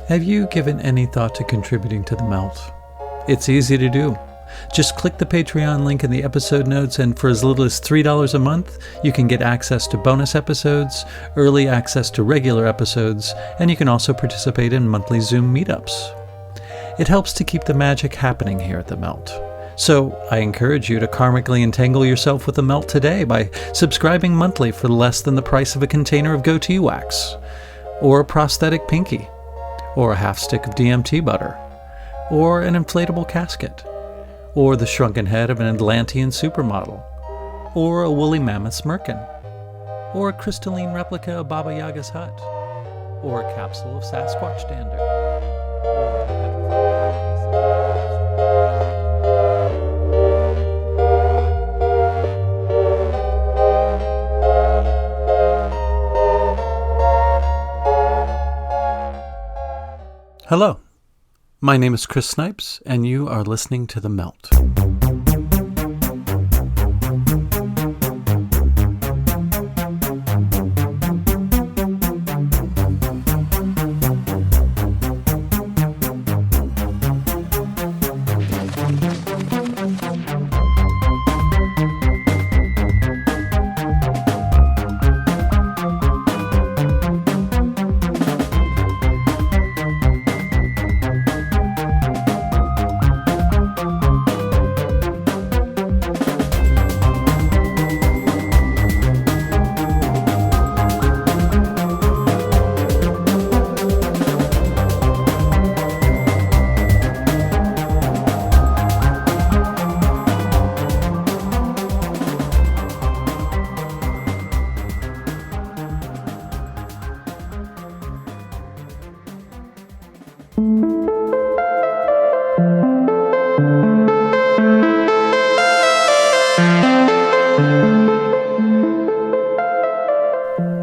Have you given any thought to contributing to the melt? It's easy to do. Just click the Patreon link in the episode notes, and for as little as $3 a month, you can get access to bonus episodes, early access to regular episodes, and you can also participate in monthly Zoom meetups. It helps to keep the magic happening here at the Melt. So I encourage you to karmically entangle yourself with the Melt today by subscribing monthly for less than the price of a container of goatee wax, or a prosthetic pinky, or a half stick of DMT butter, or an inflatable casket, or the shrunken head of an Atlantean supermodel, or a woolly mammoth's merkin, or a crystalline replica of Baba Yaga's hut, or a capsule of Sasquatch dander. Hello, my name is Chris Snipes, and you are listening to The Melt.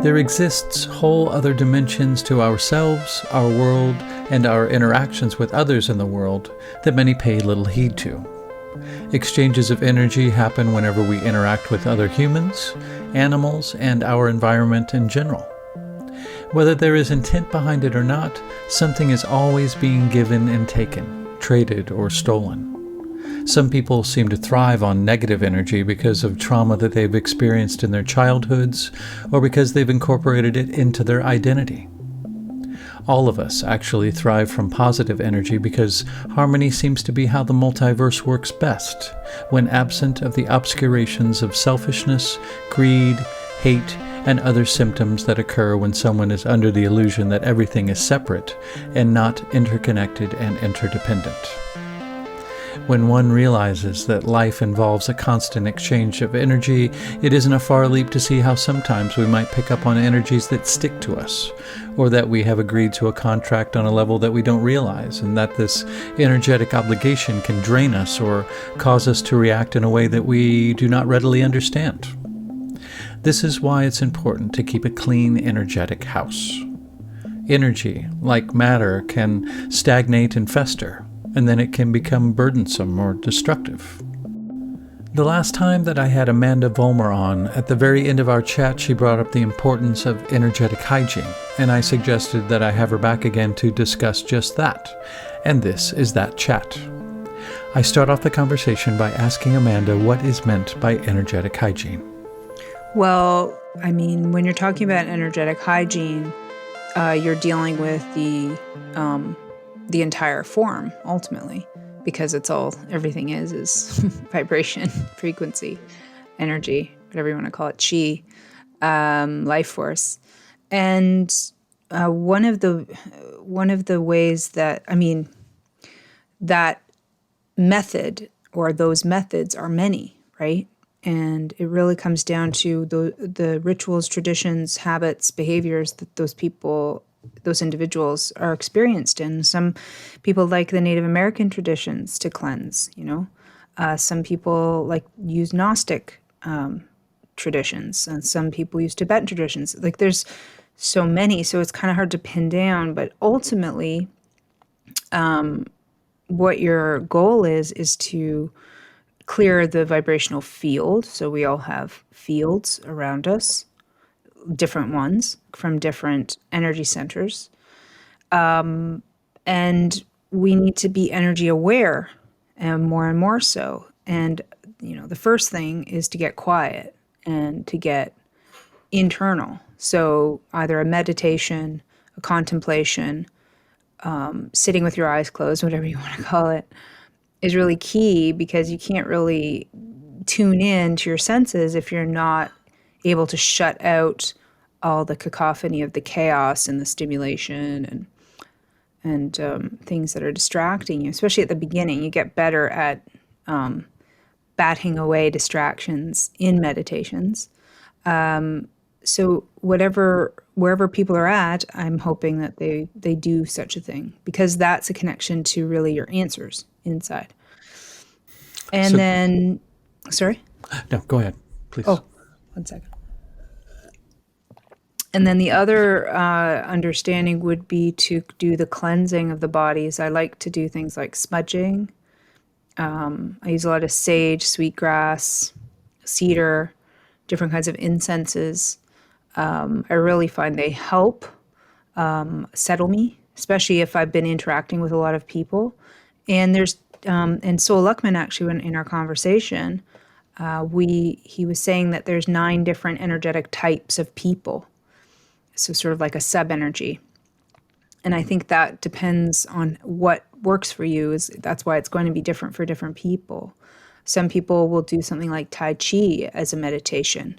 There exists whole other dimensions to ourselves, our world, and our interactions with others in the world that many pay little heed to. Exchanges of energy happen whenever we interact with other humans, animals, and our environment in general. Whether there is intent behind it or not, something is always being given and taken, traded or stolen. Some people seem to thrive on negative energy because of trauma that they've experienced in their childhoods, or because they've incorporated it into their identity. All of us actually thrive from positive energy because harmony seems to be how the multiverse works best, when absent of the obscurations of selfishness, greed, hate, and other symptoms that occur when someone is under the illusion that everything is separate and not interconnected and interdependent. When one realizes that life involves a constant exchange of energy, it isn't a far leap to see how sometimes we might pick up on energies that stick to us, or that we have agreed to a contract on a level that we don't realize, and that this energetic obligation can drain us or cause us to react in a way that we do not readily understand. This is why it's important to keep a clean, energetic house. Energy, like matter, can stagnate and fester, and then it can become burdensome or destructive. The last time that I had Amandha Vollmer on, at the very end of our chat, she brought up the importance of energetic hygiene, and I suggested that I have her back again to discuss just that, and this is that chat. I start off the conversation by asking Amandha what is meant by energetic hygiene. Well, I mean, when you're talking about energetic hygiene, you're dealing with the entire form, ultimately, because everything is vibration, frequency, energy, whatever you want to call it, chi, life force. And one of the ways that, that method, or those methods, are many, right? And it really comes down to the rituals, traditions, habits, behaviors that those individuals are experienced in. Some people like the Native American traditions to cleanse, Some people use Gnostic traditions, and some people use Tibetan traditions. There's so many, so it's kind of hard to pin down. But ultimately, what your goal is to clear the vibrational field. So we all have fields around us, different ones from different energy centers. And we need to be energy aware and more so. And, the first thing is to get quiet and to get internal. So either a meditation, a contemplation, sitting with your eyes closed, whatever you want to call it, is really key, because you can't really tune in to your senses if you're not able to shut out all the cacophony of the chaos and the stimulation and things that are distracting you. Especially at the beginning, you get better at batting away distractions in meditations. So wherever people are at, I'm hoping that they do such a thing, because that's a connection to really your answers inside. And So, then, sorry? no, go ahead, please. Oh, 1 second. And then the other understanding would be to do the cleansing of the bodies. I like to do things like smudging. I use a lot of sage, sweetgrass, cedar, different kinds of incenses. I really find they help settle me, especially if I've been interacting with a lot of people. And and Sol Luckman, actually, when in our conversation, he was saying that there's 9 different energetic types of people. So sort of like a sub-energy. And I think that depends on what works for you. That's why it's going to be different for different people. Some people will do something like Tai Chi as a meditation,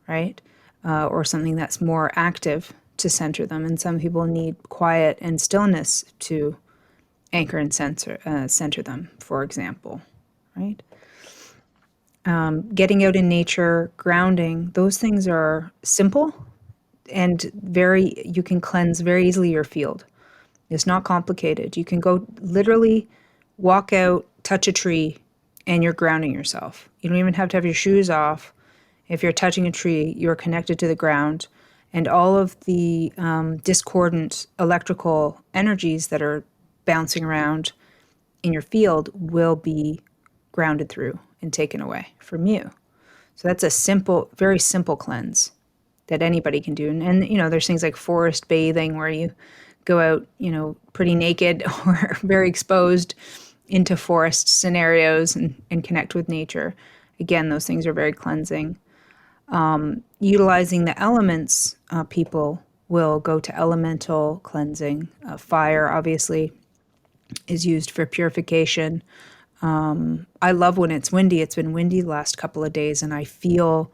right? Or something that's more active to center them. And some people need quiet and stillness to anchor and center them, for example, right? Getting out in nature, grounding, those things are simple and you can cleanse very easily your field. It's not complicated. You can go literally walk out, touch a tree, and you're grounding yourself. You don't even have to have your shoes off. If you're touching a tree, you're connected to the ground, and all of the discordant electrical energies that are bouncing around in your field will be grounded through and taken away from you. So that's a simple, very simple cleanse that anybody can do. And there's things like forest bathing, where you go out, pretty naked or very exposed into forest scenarios and connect with nature. Again, those things are very cleansing. Utilizing the elements, people will go to elemental cleansing. Fire, obviously, is used for purification. I love when it's windy. It's been windy the last couple of days, and I feel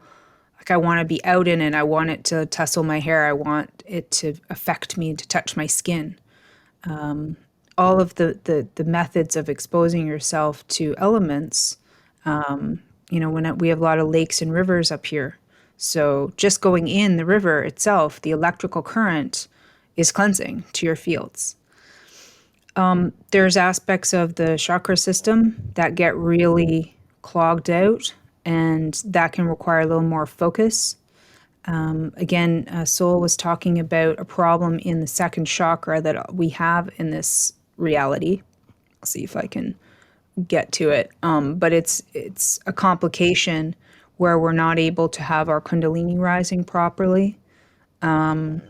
like I want to be out in it. I want it to tussle my hair. I want it to affect me, to touch my skin. All of the methods of exposing yourself to elements, when we have a lot of lakes and rivers up here. So just going in the river itself, the electrical current is cleansing to your fields. There's aspects of the chakra system that get really clogged out, and that can require a little more focus. Again, Sol was talking about a problem in the second chakra that we have in this reality. I'll see if I can get to it. But it's a complication where we're not able to have our kundalini rising properly. And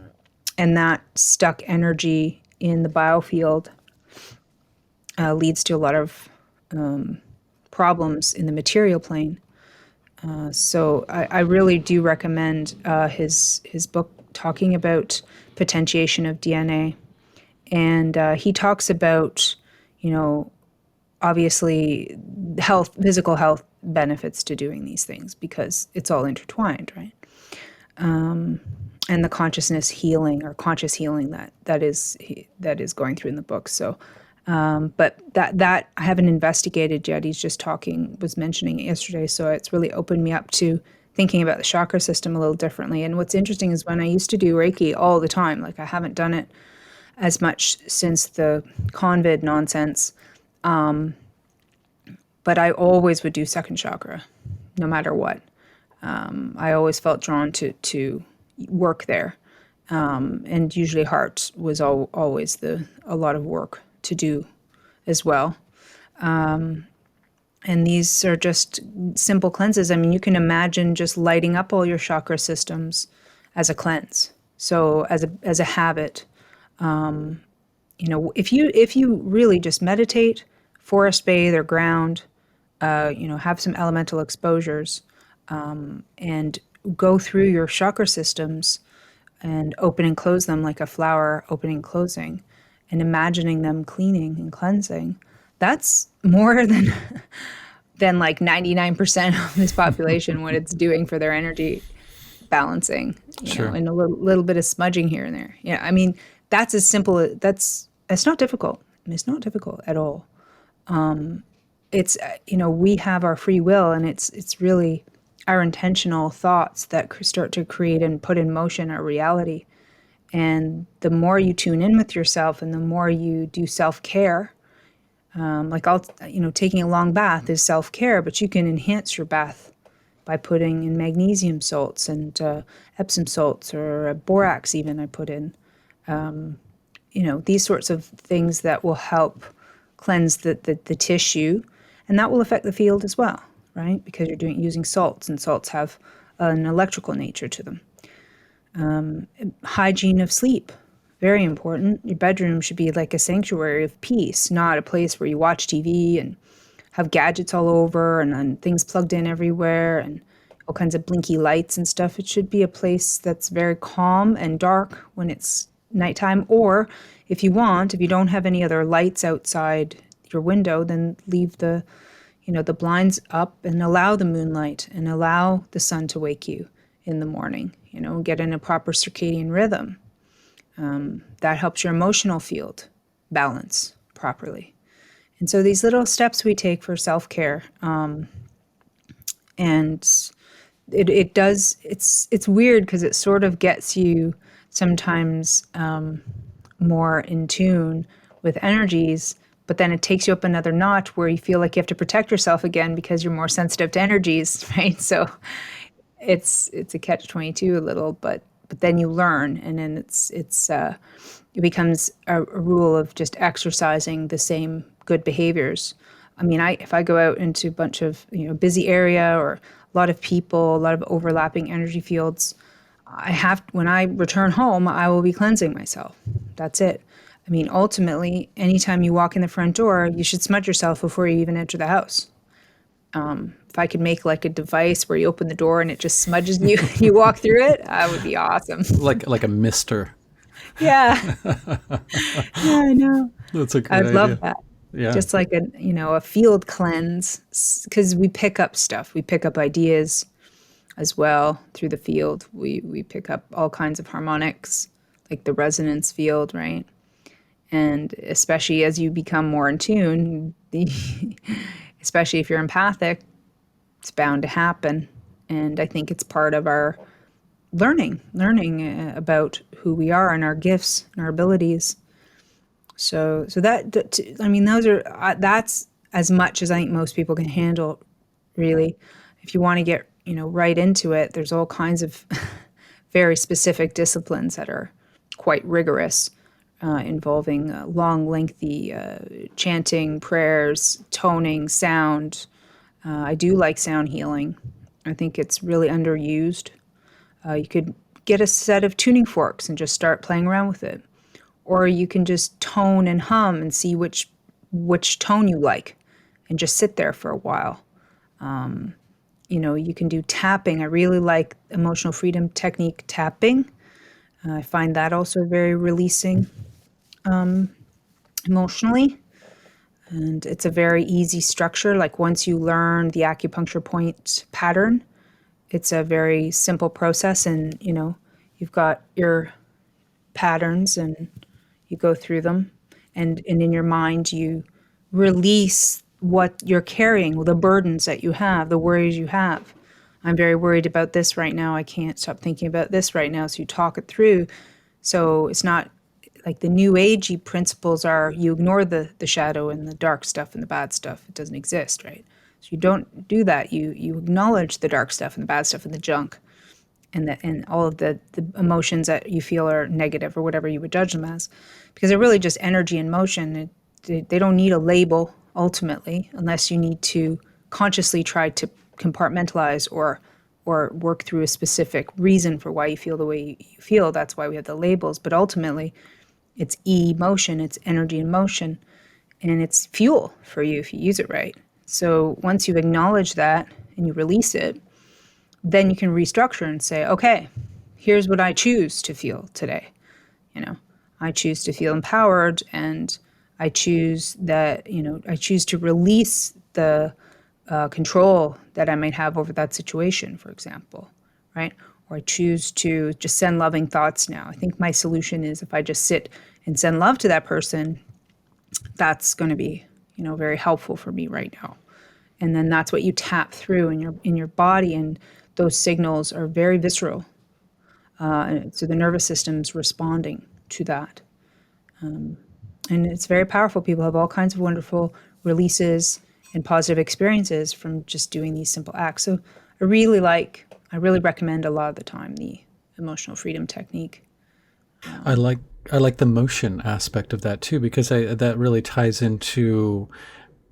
that stuck energy in the biofield leads to a lot of problems in the material plane. So I really do recommend his book talking about potentiation of DNA. And he talks about, obviously physical health benefits to doing these things, because it's all intertwined, right? And the consciousness healing, or conscious healing that is going through in the book. So, but that I haven't investigated yet. He's just was mentioning it yesterday. So it's really opened me up to thinking about the chakra system a little differently. And what's interesting is when I used to do Reiki all the time, like I haven't done it as much since the COVID nonsense. But I always would do second chakra, no matter what. I always felt drawn to work there. And usually heart was always a lot of work to do as well. And these are just simple cleanses. I mean, you can imagine just lighting up all your chakra systems as a cleanse. So as a habit, if you really just meditate, forest bathe or ground, have some elemental exposures, and go through your chakra systems and open and close them like a flower opening and closing, and imagining them cleaning and cleansing, that's more than like 99% of this population what it's doing for their energy balancing, Sure. and a little bit of smudging here and there. Yeah, I mean, that's as simple as it's not difficult. I mean, it's not difficult at all. It's we have our free will, and it's really our intentional thoughts that start to create and put in motion our reality. And the more you tune in with yourself, and the more you do self-care, taking a long bath is self-care, but you can enhance your bath by putting in magnesium salts and Epsom salts, or borax even I put in. These sorts of things that will help cleanse the tissue, and that will affect the field as well, right? Because you're using salts, and salts have an electrical nature to them. Hygiene of sleep, very important. Your bedroom should be like a sanctuary of peace, not a place where you watch TV and have gadgets all over and things plugged in everywhere and all kinds of blinky lights and stuff. It should be a place that's very calm and dark when it's nighttime. Or if you don't have any other lights outside your window, then leave the blinds up and allow the moonlight and allow the sun to wake you in the morning, get in a proper circadian rhythm. That helps your emotional field balance properly. And so these little steps we take for self-care, and it does, it's weird because it sort of gets you sometimes more in tune with energies, but then it takes you up another notch where you feel like you have to protect yourself again because you're more sensitive to energies, right? So it's a catch-22 a little, but then you learn, and then it becomes a rule of just exercising the same good behaviors. I mean, if I go out into a bunch of busy area or a lot of people, a lot of overlapping energy fields, when I return home, I will be cleansing myself. That's it. I mean, ultimately, anytime you walk in the front door, you should smudge yourself before you even enter the house. If I could make like a device where you open the door and it just smudges you, you walk through it, that would be awesome. Like a mister. Yeah. Yeah, I know. That's a I'd great idea. love that. Yeah. Just like a field cleanse, because we pick up stuff. We pick up ideas as well through the field. We pick up all kinds of harmonics, like the resonance field, right? And especially as you become more in tune, especially if you're empathic, it's bound to happen. And I think it's part of our learning about who we are and our gifts and our abilities. So I mean, that's as much as I think most people can handle, really. If you want to get right into it, there's all kinds of very specific disciplines that are quite rigorous, involving long, lengthy chanting, prayers, toning, sound. I do like sound healing. I think it's really underused. You could get a set of tuning forks and just start playing around with it. Or you can just tone and hum and see which tone you like and just sit there for a while. You can do tapping. I really like emotional freedom technique tapping. I find that also very releasing emotionally. And it's a very easy structure. Like once you learn the acupuncture point pattern, it's a very simple process. And, you've got your patterns and you go through them. And in your mind, you release what you're carrying, the burdens that you have, the worries you have. I'm very worried about this right now. I can't stop thinking about this right now. So you talk it through. So it's not like the new agey principles are you ignore the shadow and the dark stuff and the bad stuff. It doesn't exist, right? So you don't do that. You acknowledge the dark stuff and the bad stuff and the junk and all of the emotions that you feel are negative or whatever you would judge them as, because they're really just energy and motion. They don't need a label ultimately, unless you need to consciously try to compartmentalize or work through a specific reason for why you feel the way you feel. That's why we have the labels. But ultimately, It's emotion, it's energy in motion, and it's fuel for you if you use it right. So once you acknowledge that and you release it, then you can restructure and say, okay, here's what I choose to feel today. You know, I choose to feel empowered, and I choose that, I choose to release the control that I might have over that situation, for example, right? Or I choose to just send loving thoughts now. I think my solution is if I just sit and send love to that person, that's going to be, very helpful for me right now. And then that's what you tap through in your body, and those signals are very visceral. So the nervous system's responding to that. And it's very powerful. People have all kinds of wonderful releases and positive experiences from just doing these simple acts. So I really recommend a lot of the time the emotional freedom technique. I like I like the motion aspect of that too, because that really ties into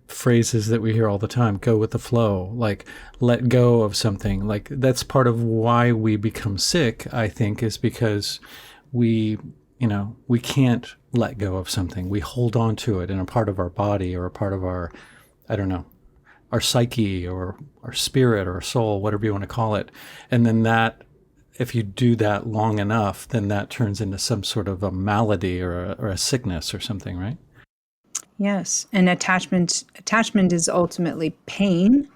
phrases that we hear all the time. Go with the flow, like let go of something. Like that's part of why we become sick, I think, is because we we can't let go of something. We hold on to it in a part of our body or a part of our, I don't know, our psyche or our spirit or our soul, whatever you want to call it. And then that, if you do that long enough, then that turns into some sort of a malady or a sickness or something, right? Yes, and attachment is ultimately pain.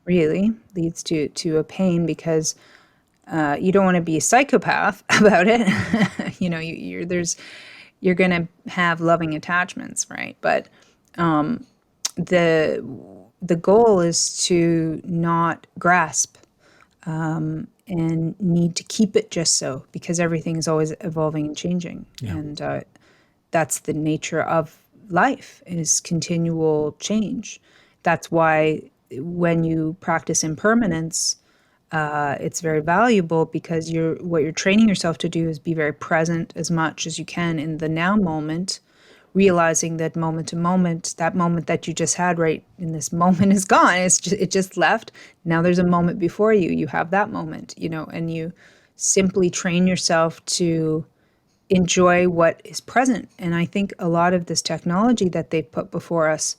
Really leads to a pain because you don't want to be a psychopath about it. You're going to have loving attachments, right? But the the goal is to not grasp and need to keep it just so, because everything is always evolving and changing, Yeah. and that's the nature of life, is continual change. That's why when you practice impermanence, it's very valuable, because what you're training yourself to do is be very present as much as you can in the now moment, realizing that moment to moment, that moment that you just had right in this moment is gone. It just left. Now there's a moment before you. You have that moment, and you simply train yourself to enjoy what is present. And I think a lot of this technology that they've put before us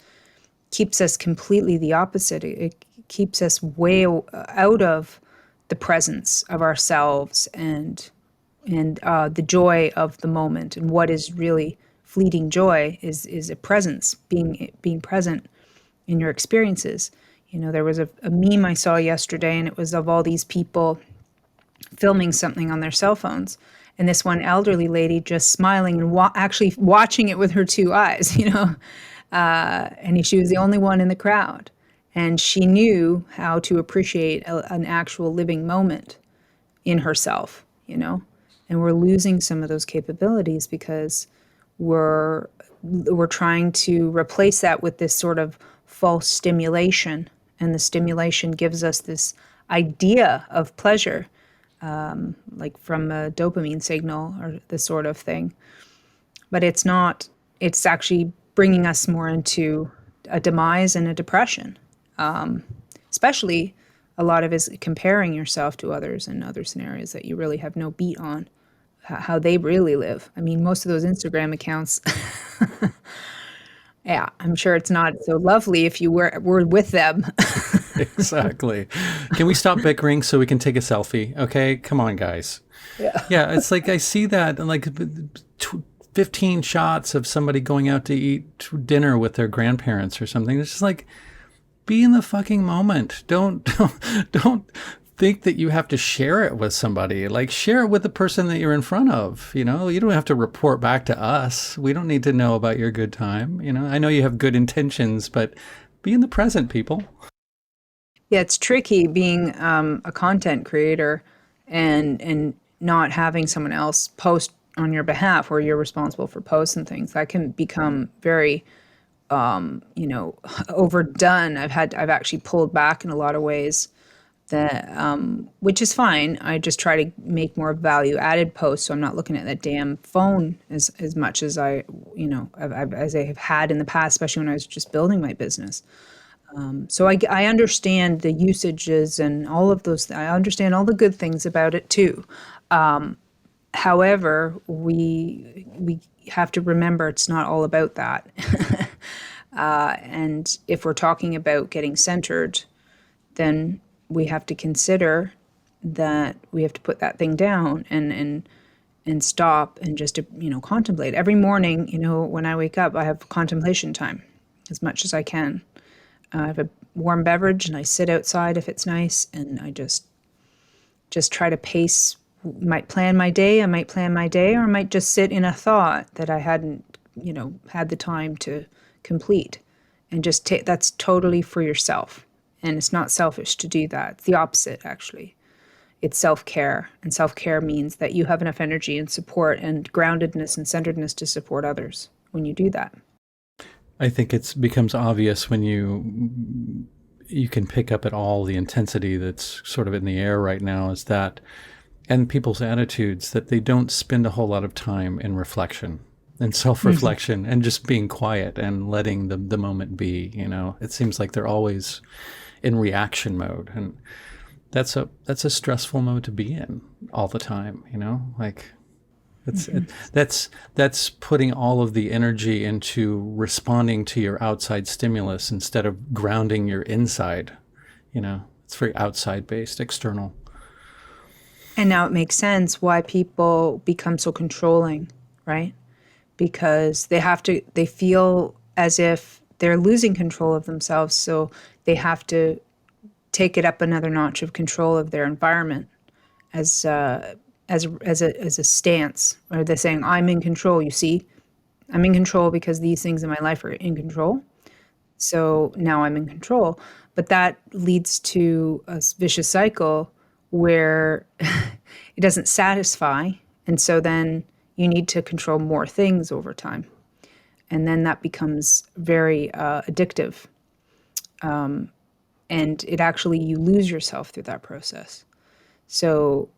keeps us completely the opposite. It keeps us way out of the presence of ourselves and the joy of the moment. And what is really fleeting joy is a presence, being present in your experiences. There was a meme I saw yesterday, and it was of all these people filming something on their cell phones, and this one elderly lady just smiling and actually watching it with her two eyes, and she was the only one in the crowd, and she knew how to appreciate an actual living moment in herself, and we're losing some of those capabilities because we're trying to replace that with this sort of false stimulation, and the stimulation gives us this idea of pleasure, like from a dopamine signal or this sort of thing. But it's not, it's actually bringing us more into a demise and a depression. Especially a lot of it is comparing yourself to others in other scenarios that you really have no beat on how they really live. I mean, most of those Instagram accounts, yeah, I'm sure it's not so lovely if you were with them. Exactly. Can we stop bickering so we can take a selfie? Okay, come on, guys. Yeah. Yeah, it's like I see that, and like 15 shots of somebody going out to eat dinner with their grandparents or something. It's just like, be in the fucking moment. Don't think that you have to share it with somebody. Like, share it with the person that you're in front of. You don't have to report back to us. We don't need to know about your good time. I know you have good intentions, but be in the present, people. Yeah, it's tricky being a content creator and not having someone else post on your behalf, where you're responsible for posts and things. That can become very, overdone. I've actually pulled back in a lot of ways, that which is fine. I just try to make more value added posts, so I'm not looking at that damn phone as much as as I have had in the past, especially when I was just building my business. So I understand the usages and all of those. I understand all the good things about it too. However, we have to remember it's not all about that. And if we're talking about getting centered, then we have to consider that we have to put that thing down and stop and just contemplate. Every morning, when I wake up, I have contemplation time as much as I can. I have a warm beverage and I sit outside if it's nice, and I just try to pace. Might plan my day. I might plan my day, or I might just sit in a thought that I hadn't, had the time to complete, and just take. That's totally for yourself, and it's not selfish to do that. It's the opposite, actually. It's self-care, and self-care means that you have enough energy and support and groundedness and centeredness to support others when you do that. I think it becomes obvious when you can pick up at all the intensity that's sort of in the air right now, is that, and people's attitudes, that they don't spend a whole lot of time in reflection and self-reflection and just being quiet and letting the moment be. It seems like they're always in reaction mode, and that's a stressful mode to be in all the time. Like that's putting all of the energy into responding to your outside stimulus instead of grounding your inside. It's very outside based, external. And now it makes sense why people become so controlling, right? Because they feel as if they're losing control of themselves, so they have to take it up another notch of control of their environment as a stance. Or they're saying, I'm in control, you see? I'm in control because these things in my life are in control. So now I'm in control. But that leads to a vicious cycle where it doesn't satisfy. And so then you need to control more things over time. And then that becomes very addictive. And it actually, you lose yourself through that process. So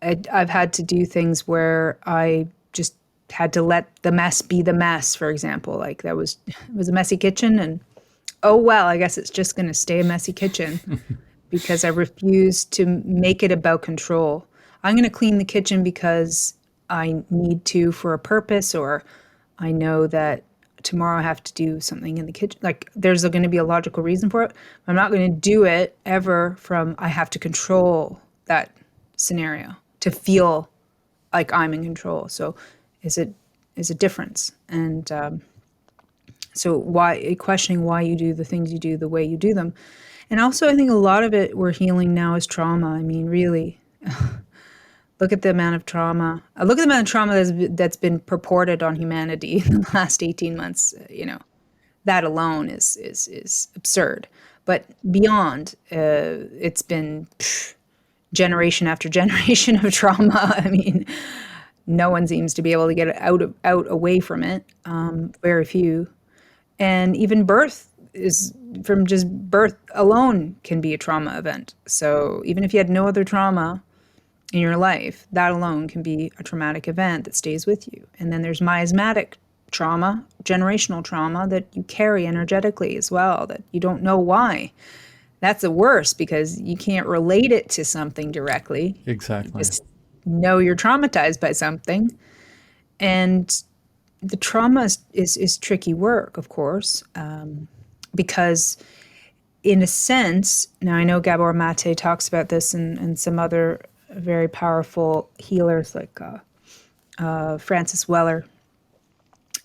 I've had to do things where I just had to let the mess be the mess, for example. Like it was a messy kitchen, and oh well, I guess it's just going to stay a messy kitchen because I refuse to make it about control. I'm going to clean the kitchen because I need to for a purpose, or I know that tomorrow I have to do something in the kitchen. Like there's going to be a logical reason for it. I'm not going to do it ever from I have to control that scenario to feel like I'm in control. So is a difference. And so questioning why you do the things you do the way you do them. And also I think a lot of it we're healing now is trauma. I mean, really, look at the amount of trauma. Look at the amount of trauma that's been purported on humanity in the last 18 months. That alone is absurd. But beyond, it's been generation after generation of trauma. I mean, no one seems to be able to get out away from it. Very few. And even birth is from just birth alone can be a trauma event. So even if you had no other trauma in your life, that alone can be a traumatic event that stays with you. And then there's miasmatic trauma, generational trauma that you carry energetically as well, that you don't know why. That's the worst because you can't relate it to something directly. Exactly. You just know you're traumatized by something. And the trauma is tricky work, of course, because in a sense, now I know Gabor Mate talks about this and some other very powerful healers like Francis Weller.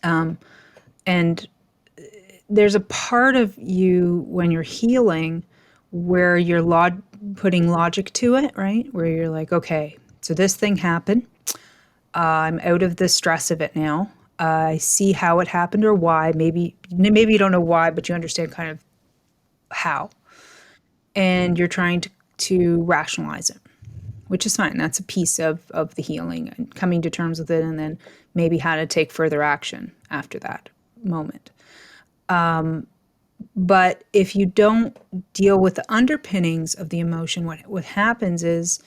And there's a part of you when you're healing where you're putting logic to it, right? Where you're like, okay, so this thing happened. I'm out of the stress of it now. I see how it happened or why. Maybe you don't know why, but you understand kind of how. And you're trying to rationalize it, which is fine. That's a piece of the healing and coming to terms with it, and then maybe how to take further action after that moment. But if you don't deal with the underpinnings of the emotion, what happens is,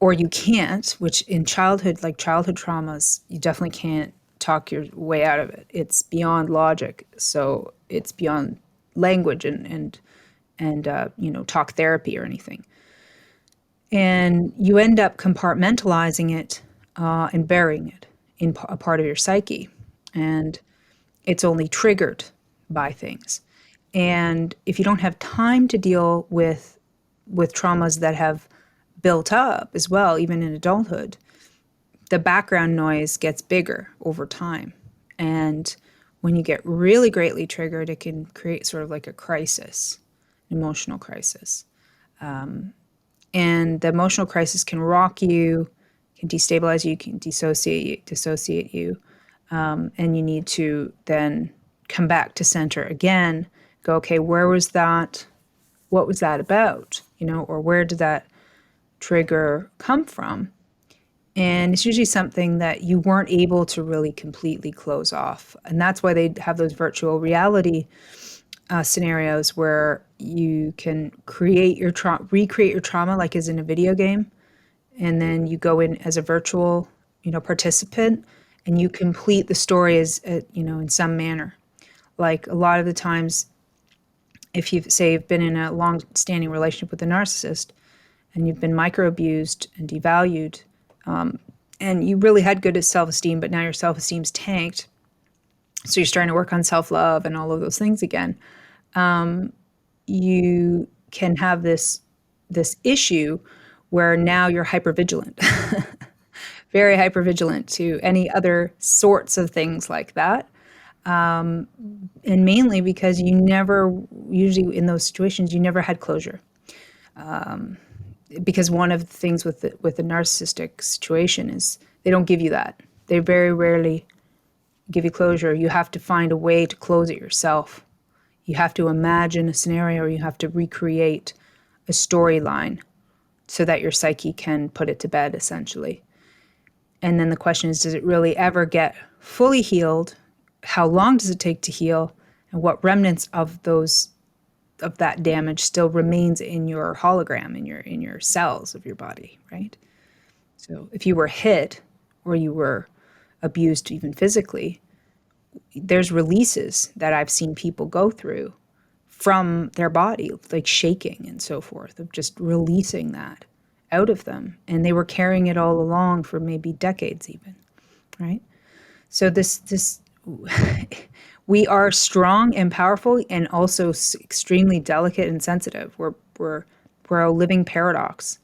or you can't, which in childhood, like childhood traumas, you definitely can't talk your way out of it. It's beyond logic. So it's beyond language and talk therapy or anything. And you end up compartmentalizing it and burying it in a part of your psyche. And it's only triggered by things. And if you don't have time to deal with traumas that have built up as well, even in adulthood, the background noise gets bigger over time. And when you get really greatly triggered, it can create sort of like a crisis, an emotional crisis. And the emotional crisis can rock you, can destabilize you, can dissociate you, and you need to then come back to center again. Go, okay, where was that? What was that about? Or where did that trigger come from? And it's usually something that you weren't able to really completely close off. And that's why they have those virtual reality scenarios where you can recreate your trauma like as in a video game. And then you go in as a virtual, participant, and you complete the story as, in some manner. Like a lot of the times, if you've been in a long-standing relationship with a narcissist and you've been micro-abused and devalued, and you really had good self-esteem, but now your self-esteem's tanked, so you're starting to work on self-love and all of those things again, you can have this issue where now you're hypervigilant, very hypervigilant to any other sorts of things like that. And mainly because usually in those situations, you never had closure. Because one of the things with the narcissistic situation is they don't give you that. They very rarely give you closure. You have to find a way to close it yourself. You have to imagine a scenario, or you have to recreate a storyline so that your psyche can put it to bed, essentially. And then the question is, does it really ever get fully healed? How long does it take to heal? And what remnants of that damage still remains in your hologram, in your cells of your body, right? So if you were hit or you were abused even physically, there's releases that I've seen people go through from their body, like shaking and so forth, of just releasing that out of them. And they were carrying it all along for maybe decades even, right? So this we are strong and powerful and also extremely delicate and sensitive. We're a living paradox.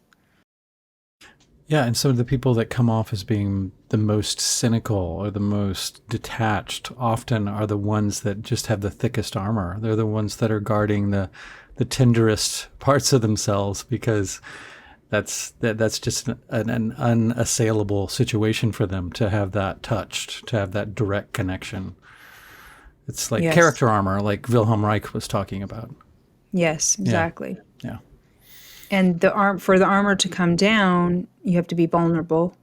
Yeah, and so the people that come off as being the most cynical or the most detached often are the ones that just have the thickest armor. They're the ones that are guarding the tenderest parts of themselves, because that's just an unassailable situation for them to have that touched, to have that direct connection. It's like character armor, like Wilhelm Reich was talking about. Yes, exactly. Yeah. And for the armor to come down, you have to be vulnerable.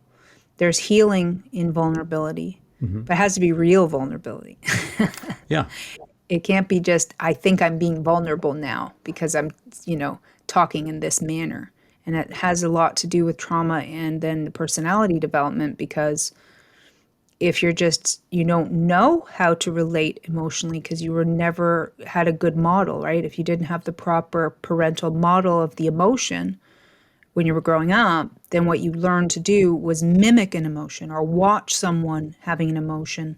There's healing in vulnerability, but it has to be real vulnerability. Yeah. It can't be just, I think I'm being vulnerable now because I'm, talking in this manner. And it has a lot to do with trauma and then the personality development, because if you don't know how to relate emotionally because you were never had a good model, right? If you didn't have the proper parental model of the emotion when you were growing up, then what you learned to do was mimic an emotion or watch someone having an emotion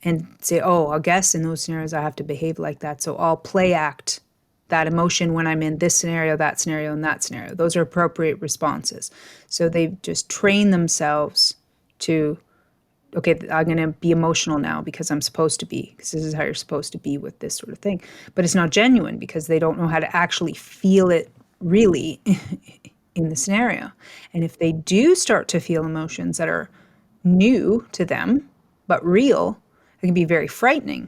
and say, oh, I guess in those scenarios I have to behave like that. So I'll play act that emotion when I'm in this scenario, that scenario, and that scenario. Those are appropriate responses. So they just train themselves to, okay, I'm going to be emotional now because I'm supposed to be, because this is how you're supposed to be with this sort of thing. But it's not genuine because they don't know how to actually feel it really in the scenario. And if they do start to feel emotions that are new to them, but real, it can be very frightening.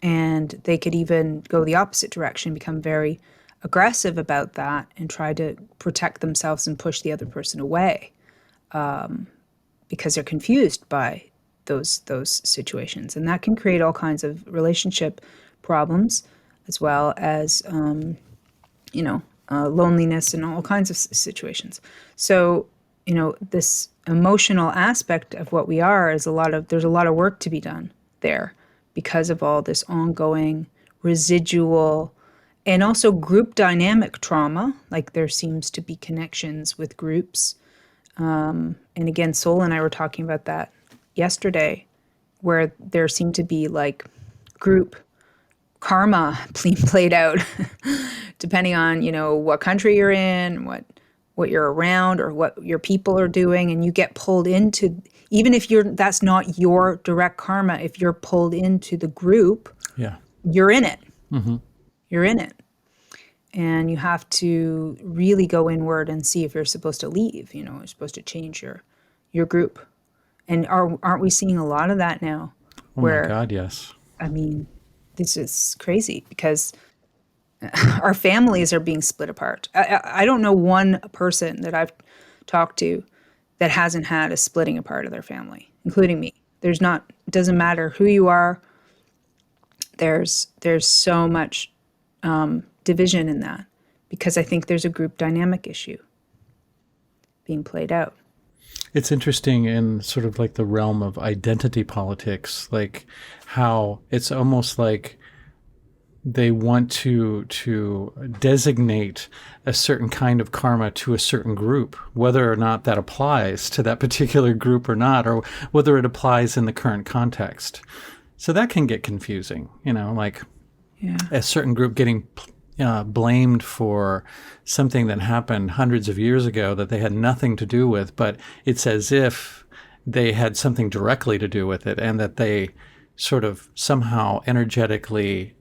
And they could even go the opposite direction, become very aggressive about that and try to protect themselves and push the other person away because they're confused by those situations. And that can create all kinds of relationship problems, as well as, loneliness and all kinds of situations. So, this emotional aspect of what we are is there's a lot of work to be done there because of all this ongoing residual and also group dynamic trauma. Like there seems to be connections with groups And again, Sol and I were talking about that yesterday, where there seemed to be like group karma being played out, depending on, what country you're in, what you're around, or what your people are doing, and you get pulled into, even if that's not your direct karma, if you're pulled into the group, Yeah. you're in it. You're in it. And you have to really go inward and see if you're supposed to leave, you're supposed to change your group. And aren't we seeing a lot of that now? Oh my Where, God, yes. I mean, this is crazy because our families are being split apart. I don't know one person that I've talked to that hasn't had a splitting apart of their family, including me. It doesn't matter who you are. There's so much division in that because I think there's a group dynamic issue being played out. It's interesting in sort of like the realm of identity politics, like how it's almost like they want to designate a certain kind of karma to a certain group, whether or not that applies to that particular group or not, or whether it applies in the current context. So that can get confusing, like a certain group getting blamed for something that happened hundreds of years ago that they had nothing to do with, but it's as if they had something directly to do with it and that they sort of somehow energetically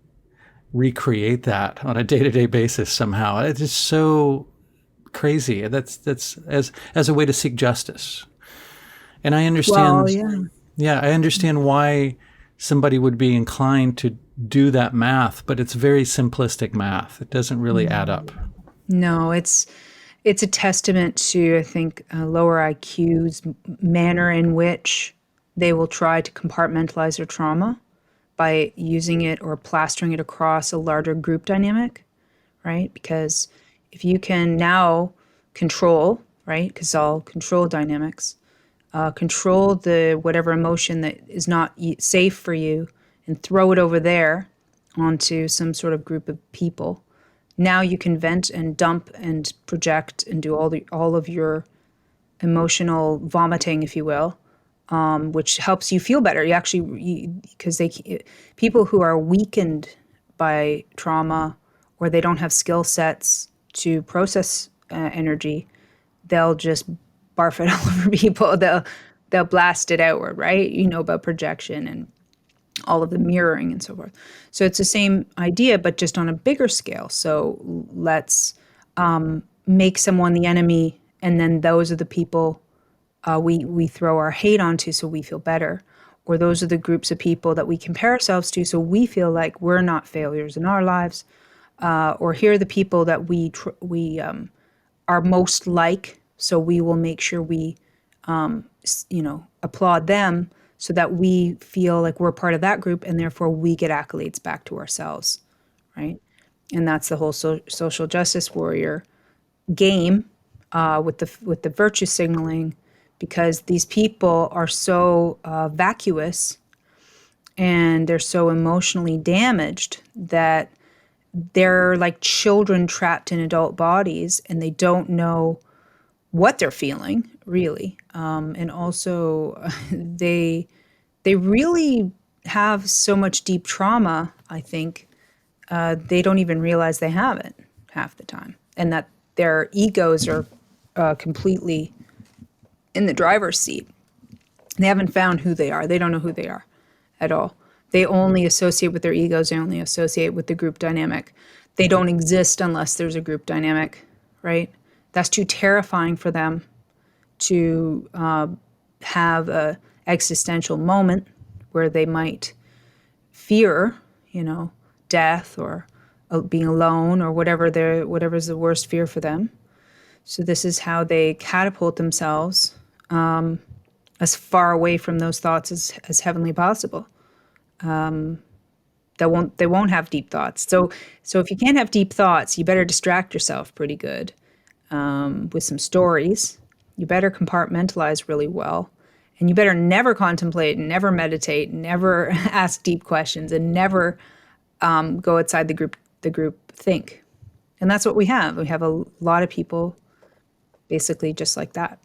recreate that on a day-to-day basis somehow. It's just so crazy. That's as a way to seek justice. And I understand. Well, yeah. I understand why somebody would be inclined to do that math, but it's very simplistic math. It doesn't really add up. No, it's a testament to, I think, lower IQ's manner in which they will try to compartmentalize their trauma by using it or plastering it across a larger group dynamic, right? Because if you can now control, right, because it's all control dynamics, control the whatever emotion that is not safe for you and throw it over there onto some sort of group of people. Now you can vent and dump and project and do all of your emotional vomiting, if you will, which helps you feel better. Because people who are weakened by trauma or they don't have skill sets to process energy, they'll just barf it all over people. They'll blast it outward, right? You know about projection and all of the mirroring and so forth. So it's the same idea, but just on a bigger scale. So let's make someone the enemy, and then those are the people we throw our hate onto so we feel better. Or those are the groups of people that we compare ourselves to so we feel like we're not failures in our lives. Or here are the people that we are most like, so we will make sure we applaud them so that we feel like we're part of that group, and therefore we get accolades back to ourselves, right? And that's the whole social justice warrior game with the virtue signaling, because these people are so vacuous and they're so emotionally damaged that they're like children trapped in adult bodies, and they don't know what they're feeling, really. And also, they really have so much deep trauma, I think, they don't even realize they have it half the time. And that their egos are completely in the driver's seat. They haven't found who they are. They don't know who they are at all. They only associate with their egos. They only associate with the group dynamic. They don't exist unless there's a group dynamic, right? That's too terrifying for them to have a existential moment where they might fear, death or being alone or whatever's the worst fear for them. So this is how they catapult themselves as far away from those thoughts as heavenly possible. They won't have deep thoughts. So if you can't have deep thoughts, you better distract yourself pretty good with some stories. You better compartmentalize really well. And you better never contemplate, never meditate, never ask deep questions, and never go outside the group think. And that's what we have. We have a lot of people basically just like that.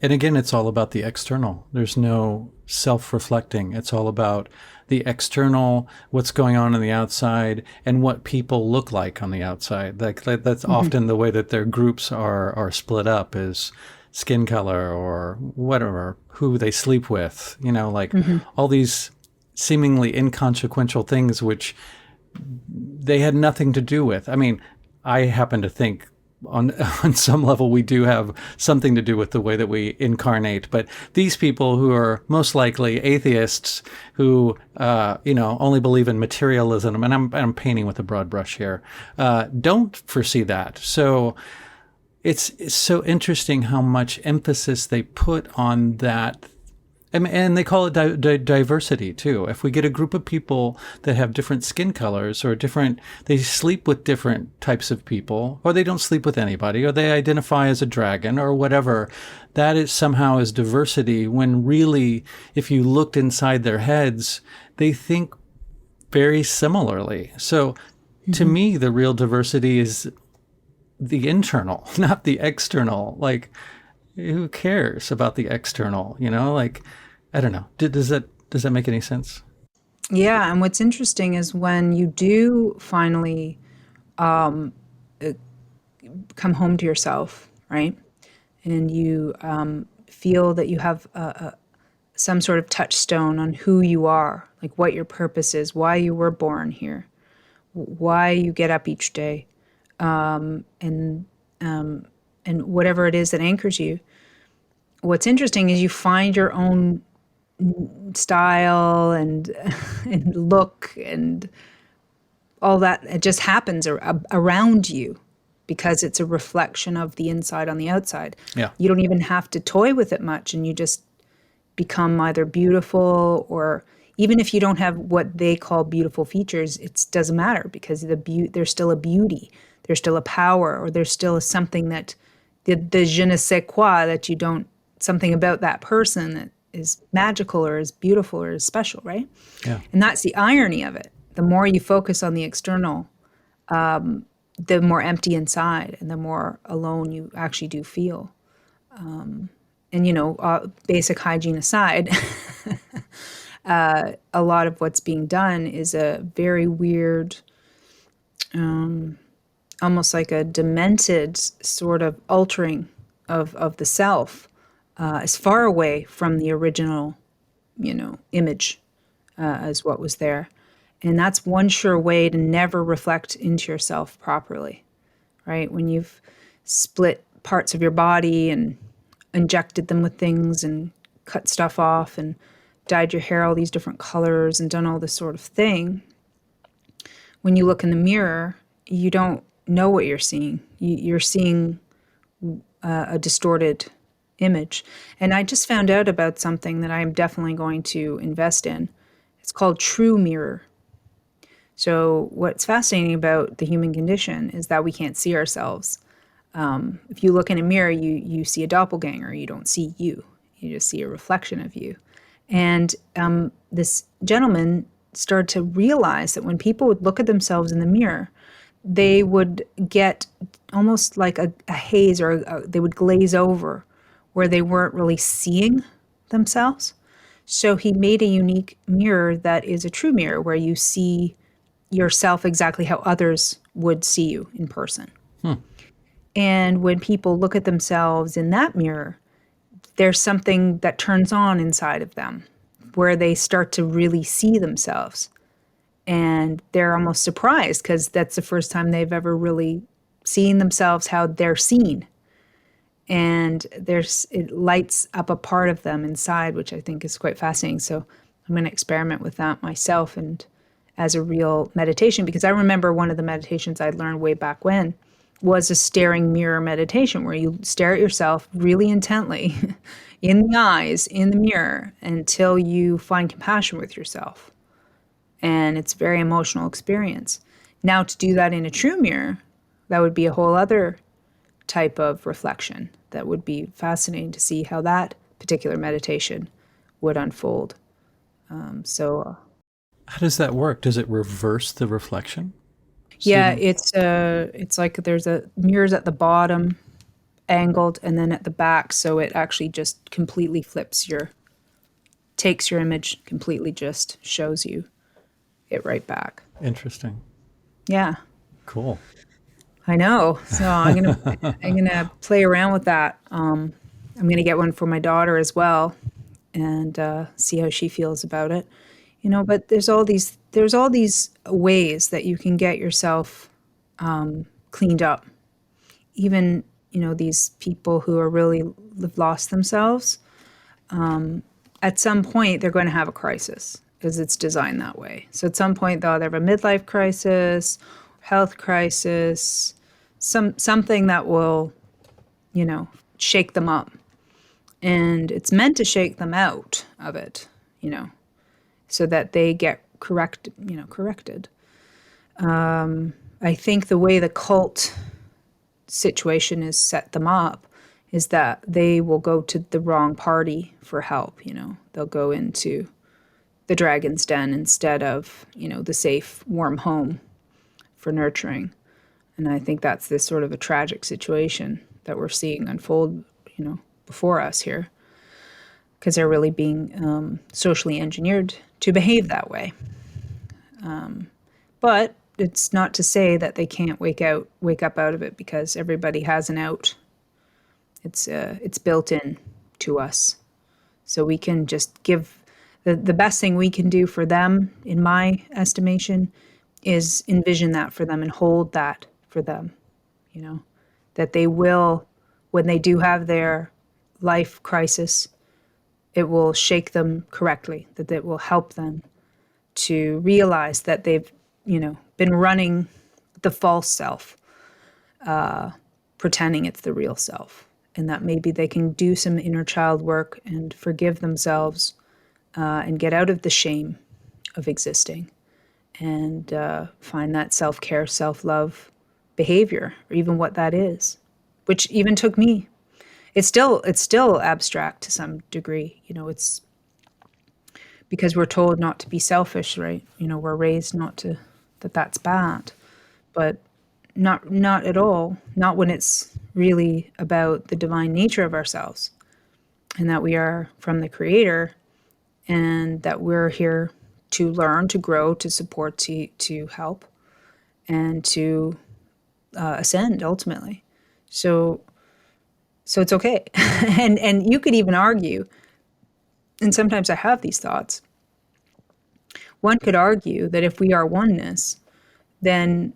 And again, it's all about the external. There's no self-reflecting. It's all about the external, what's going on the outside, and what people look like on the outside. That's often the way that their groups are split up, is skin color or whatever, who they sleep with, all these seemingly inconsequential things which they had nothing to do with. I mean, I happen to think on some level we do have something to do with the way that we incarnate, but these people who are most likely atheists who only believe in materialism, and I'm painting with a broad brush here, don't foresee that. So it's so interesting how much emphasis they put on that. And they call it diversity too. If we get a group of people that have different skin colors or they sleep with different types of people, or they don't sleep with anybody, or they identify as a dragon or whatever, that is somehow is diversity, when really, if you looked inside their heads, they think very similarly. So to me, the real diversity is the internal, not the external. Like, who cares about the external, I don't know. Does that make any sense? Yeah, and what's interesting is when you do finally come home to yourself, right? And you feel that you have some sort of touchstone on who you are, like what your purpose is, why you were born here, why you get up each day, and whatever it is that anchors you. What's interesting is you find your own style and and look and all that. It just happens around you because it's a reflection of the inside on the outside. Yeah. You don't even have to toy with it much, and you just become either beautiful, or even if you don't have what they call beautiful features, it doesn't matter, because there's still a beauty, there's still a power, or there's still something that the je ne sais quoi that you don't, something about that person that is magical or is beautiful or is special, right? Yeah. And that's the irony of it. The more you focus on the external, the more empty inside and the more alone you actually do feel. And basic hygiene aside, a lot of what's being done is a very weird, almost like a demented sort of altering of the self, as far away from the original, image as what was there. And that's one sure way to never reflect into yourself properly, right? When you've split parts of your body and injected them with things and cut stuff off and dyed your hair all these different colors and done all this sort of thing, when you look in the mirror, you don't know what you're seeing. You're seeing a distorted image. And I just found out about something that I'm definitely going to invest in. It's called True Mirror. So what's fascinating about the human condition is that we can't see ourselves. If you look in a mirror, you see a doppelganger. You don't see you. You just see a reflection of you. And this gentleman started to realize that when people would look at themselves in the mirror, they would get almost like a haze, or they would glaze over, where they weren't really seeing themselves. So he made a unique mirror that is a true mirror, where you see yourself exactly how others would see you in person. And when people look at themselves in that mirror, there's something that turns on inside of them, where they start to really see themselves. And they're almost surprised, because that's the first time they've ever really seen themselves how they're seen. And it lights up a part of them inside, which I think is quite fascinating. So I'm going to experiment with that myself, and as a real meditation, because I remember one of the meditations I learned way back when was a staring mirror meditation, where you stare at yourself really intently in the eyes, in the mirror, until you find compassion with yourself. And it's a very emotional experience. Now, to do that in a true mirror, that would be a whole other type of reflection. That would be fascinating to see how that particular meditation would unfold. How does that work? Does it reverse the reflection? Yeah, it's like there's mirrors at the bottom, angled, and then at the back, so it actually just completely takes your image completely, just shows you it right back. Interesting. Yeah. Cool. I know. So I'm gonna play around with that. I'm gonna get one for my daughter as well, and see how she feels about it. But there's all these ways that you can get yourself cleaned up. Even these people who are really have lost themselves. At some point, they're going to have a crisis because it's designed that way. So at some point, they'll either have a midlife crisis, health crisis, something that will, shake them up. And it's meant to shake them out of it, so that they get corrected. I think the way the cult situation is set them up is that they will go to the wrong party for help. They'll go into the dragon's den instead of, the safe, warm home for nurturing. And I think that's this sort of a tragic situation that we're seeing unfold, before us here, because they're really being socially engineered to behave that way. But it's not to say that they can't wake up out of it, because everybody has an out. It's built in to us. So we can just give the best thing we can do for them, in my estimation, is envision that for them and hold that for them, that they will, when they do have their life crisis, it will shake them correctly, that it will help them to realize that they've, been running the false self, pretending it's the real self. And that maybe they can do some inner child work and forgive themselves, and get out of the shame of existing, and find that self-care, self-love behavior, or even what that is, which even took me. It's still abstract to some degree. It's because we're told not to be selfish, right? We're raised not to, that's bad, but not at all. Not when it's really about the divine nature of ourselves, and that we are from the Creator, and that we're here to learn, to grow, to support, to help, and to ascend ultimately. So it's okay. and you could even argue, and sometimes I have these thoughts, one could argue that if we are oneness, then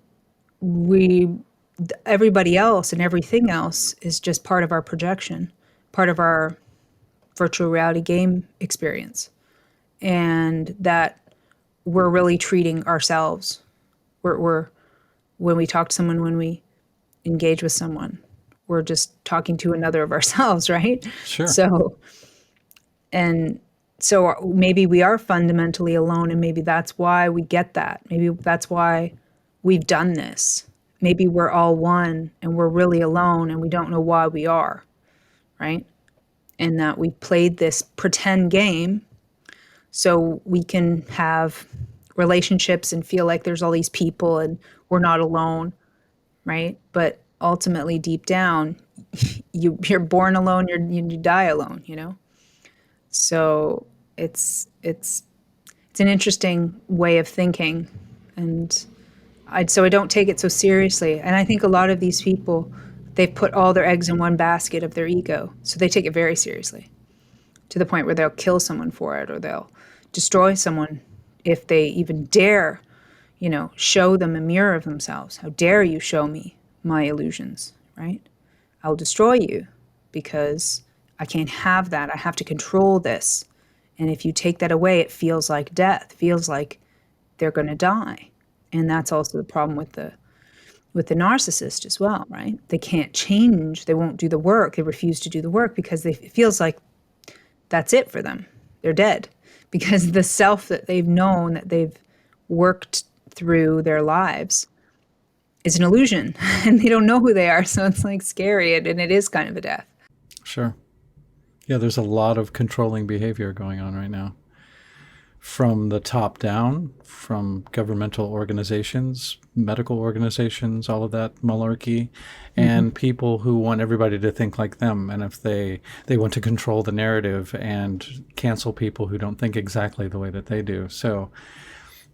everybody else and everything else is just part of our projection, part of our virtual reality game experience. And that we're really treating ourselves. We're when we talk to someone, when we engage with someone, we're just talking to another of ourselves, right? Sure. So maybe we are fundamentally alone, and maybe that's why we get that. Maybe that's why we've done this. Maybe we're all one and we're really alone and we don't know why we are, right? And that we played this pretend game so we can have relationships and feel like there's all these people and we're not alone, right? But ultimately, deep down, you're born alone, you die alone, So it's an interesting way of thinking, and so I don't take it so seriously. And I think a lot of these people, they've put all their eggs in one basket of their ego, so they take it very seriously, to the point where they'll kill someone for it, or they'll destroy someone if they even dare, show them a mirror of themselves. How dare you show me my illusions, right? I'll destroy you because I can't have that. I have to control this. And if you take that away, it feels like death, feels like they're going to die. And that's also the problem with the narcissist as well, right? They can't change. They won't do the work. They refuse to do the work because it feels like that's it for them. They're dead, because the self that they've known, that they've worked through their lives, is an illusion, and they don't know who they are. So it's like scary, and it is kind of a death. Sure. Yeah, there's a lot of controlling behavior going on right now. from the top down, from governmental organizations, medical organizations, all of that malarkey, Hmm. and people who want everybody to think like them. And if they want to control the narrative and cancel people who don't think exactly the way that they do. So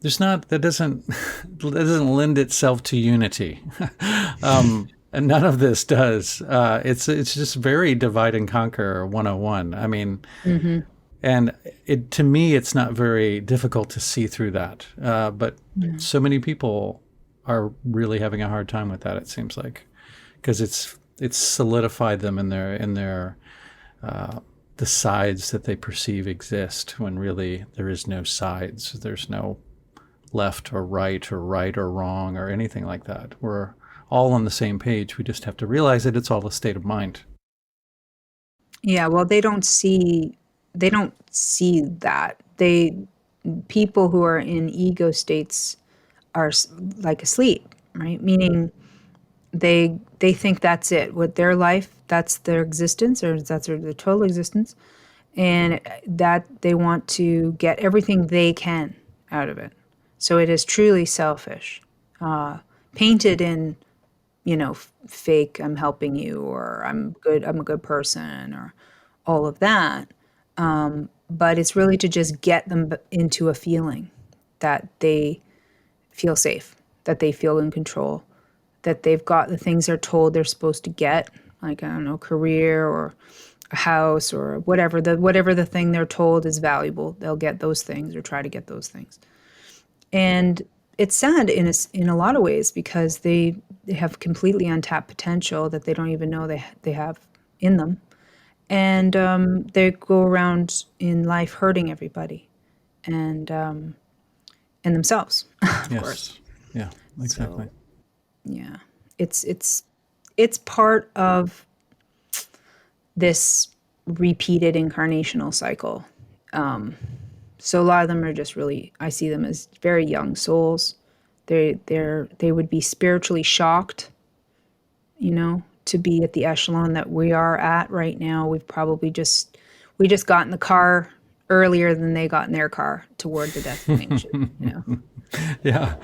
there's not, that doesn't, that doesn't lend itself to unity. And none of this does. It's just very divide and conquer 101. I mean, Hmm. and to me, it's not very difficult to see through that. But Yeah. so many people are really having a hard time with that. It seems like, because it's solidified them in their the sides that they perceive exist, when really there is no sides. There's no left or right or wrong or anything like that. We're all on the same page. We just have to realize that it's all a state of mind. Yeah, well, they don't see that. People who are in ego states are like asleep, right? Meaning they think that's it. With their life, that's their existence, or that's their total existence, and that they want to get everything they can out of it. So it is truly selfish, painted in, fake, I'm helping you, or I'm good, I'm a good person, or all of that. But it's really to just get them into a feeling that they feel safe, that they feel in control, that they've got the things they're told they're supposed to get, like, I don't know, career or a house or whatever the thing they're told is valuable. They'll get those things or try to get those things. And it's sad in a lot of ways, because they have completely untapped potential that they don't even know they have in them. And they go around in life hurting everybody, and and themselves, of course. Yes. Yeah, exactly. So yeah, it's it's part of this repeated incarnational cycle. So a lot of them are just really, I see them as very young souls. They would be spiritually shocked, to be at the echelon that we are at right now. We just got in the car earlier than they got in their car toward the destination. Yeah.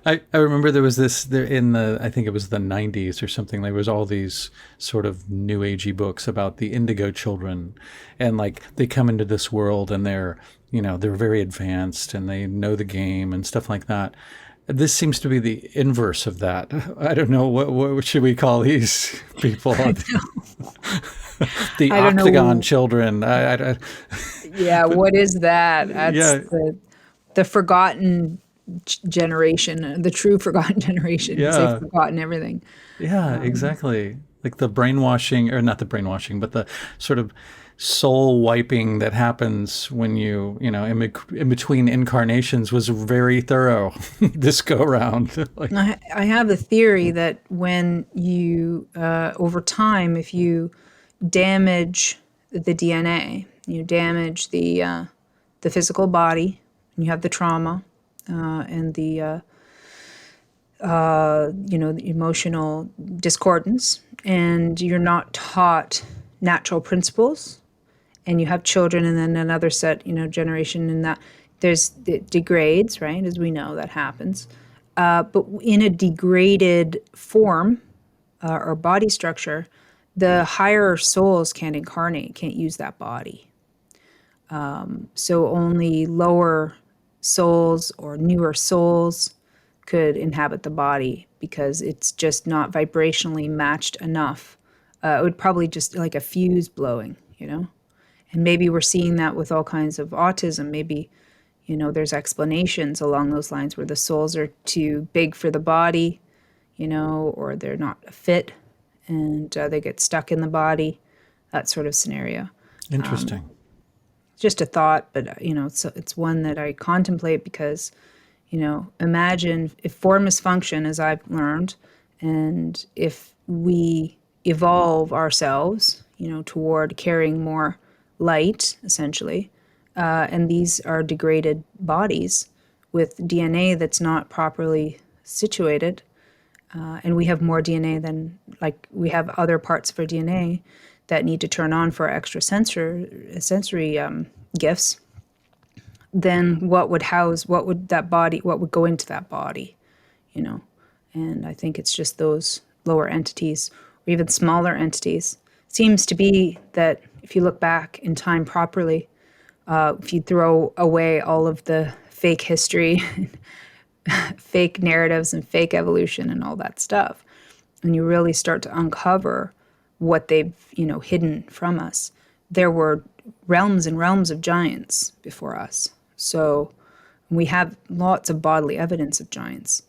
I remember there was this there in the, I think it was the 90s or something. There was all these sort of new agey books about the indigo children, and like they come into this world and they're very advanced and they know the game and stuff like that. This seems to be the inverse of that. I don't know, what should we call these people? The I don't octagon know. children. Yeah, what is that? That's Yeah, the forgotten generation, the true forgotten generation, because they've yeah. forgotten everything. Yeah, exactly. Like the brainwashing, or not the brainwashing, but the sort of soul wiping that happens when in between incarnations was very thorough this go round. Like, I have a theory that when you, over time, if you damage the DNA, you damage the physical body, and you have the trauma, and the emotional discordance, and you're not taught natural principles, and you have children, and then another set, generation, and that it degrades, right? As we know, that happens. But in a degraded form, or body structure, the higher souls can't incarnate, can't use that body. So only lower souls or newer souls could inhabit the body, because it's just not vibrationally matched enough. It would probably just like a fuse blowing. And maybe we're seeing that with all kinds of autism. Maybe, there's explanations along those lines where the souls are too big for the body, or they're not fit, and they get stuck in the body, that sort of scenario. interesting. Just a thought, but it's one that I contemplate, because imagine if form is function, as I've learned, and if we evolve ourselves, toward carrying more light, essentially, and these are degraded bodies with DNA that's not properly situated, and we have more DNA than, like, we have other parts of our DNA that need to turn on for extra sensory gifts. then what would go into that body, you know? And I think it's just those lower entities or even smaller entities. Seems to be that if you look back in time properly, if you throw away all of the fake history, fake narratives and fake evolution and all that stuff, and you really start to uncover what they've, hidden from us, there were realms and realms of giants before us. So we have lots of bodily evidence of giants,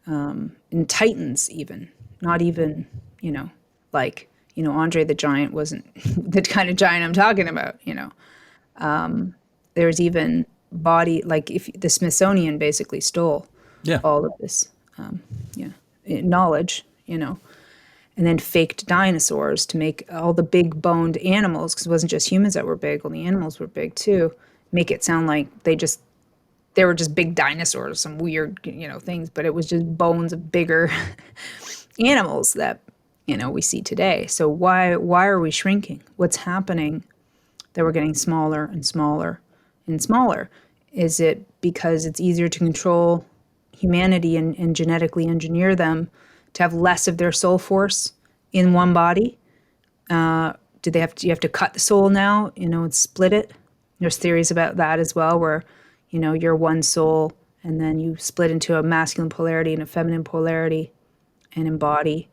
and titans even, not even, Andre the Giant wasn't the kind of giant I'm talking about, There's even like if the Smithsonian basically stole Yeah. all of this, knowledge, and then faked dinosaurs to make all the big boned animals, because it wasn't just humans that were big, all the animals were big too, make it sound like they were just big dinosaurs, some weird, things, but it was just bones of bigger animals that, we see today. So why are we shrinking? What's happening that we're getting smaller and smaller and smaller? Is it because it's easier to control humanity and genetically engineer them to have less of their soul force in one body? Do you have to cut the soul now, and split it? There's theories about that as well, where, you're one soul and then you split into a masculine polarity and a feminine polarity and embody.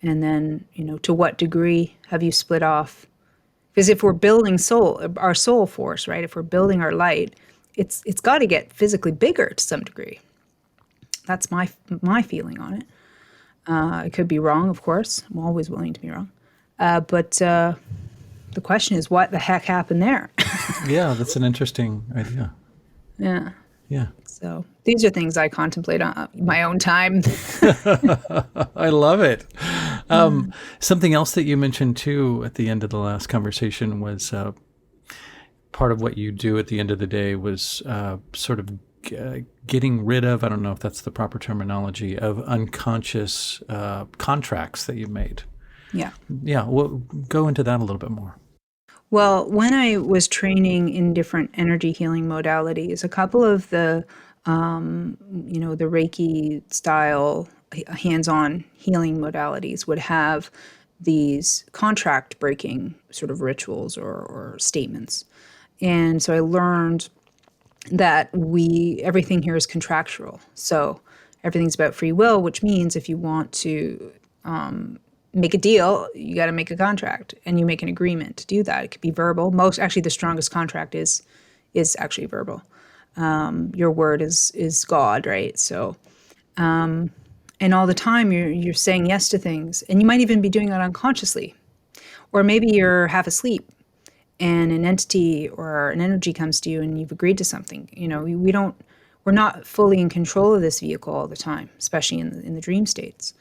And then, to what degree have you split off? Because if we're building our soul force, right? If we're building our light, it's got to get physically bigger to some degree. That's my feeling on it. I could be wrong, of course. I'm always willing to be wrong. But the question is, what the heck happened there? Yeah, that's an interesting idea. Yeah. Yeah. So these are things I contemplate on my own time. I love it. Something else that you mentioned too at the end of the last conversation was part of what you do at the end of the day was sort of getting rid of, I don't know if that's the proper terminology, of unconscious contracts that you made. Yeah. Yeah. Well, go into that a little bit more. Well, when I was training in different energy healing modalities, a couple of the Reiki style hands-on healing modalities would have these contract breaking sort of rituals or statements. And so I learned that everything here is contractual. So everything's about free will, which means if you want to make a deal, you got to make a contract and you make an agreement to do that. It could be verbal. The strongest contract is actually verbal. Your word is God, right? So, and all the time you're saying yes to things, and you might even be doing it unconsciously, or maybe you're half asleep, and an entity or an energy comes to you, and you've agreed to something. We're not fully in control of this vehicle all the time, especially in the dream states.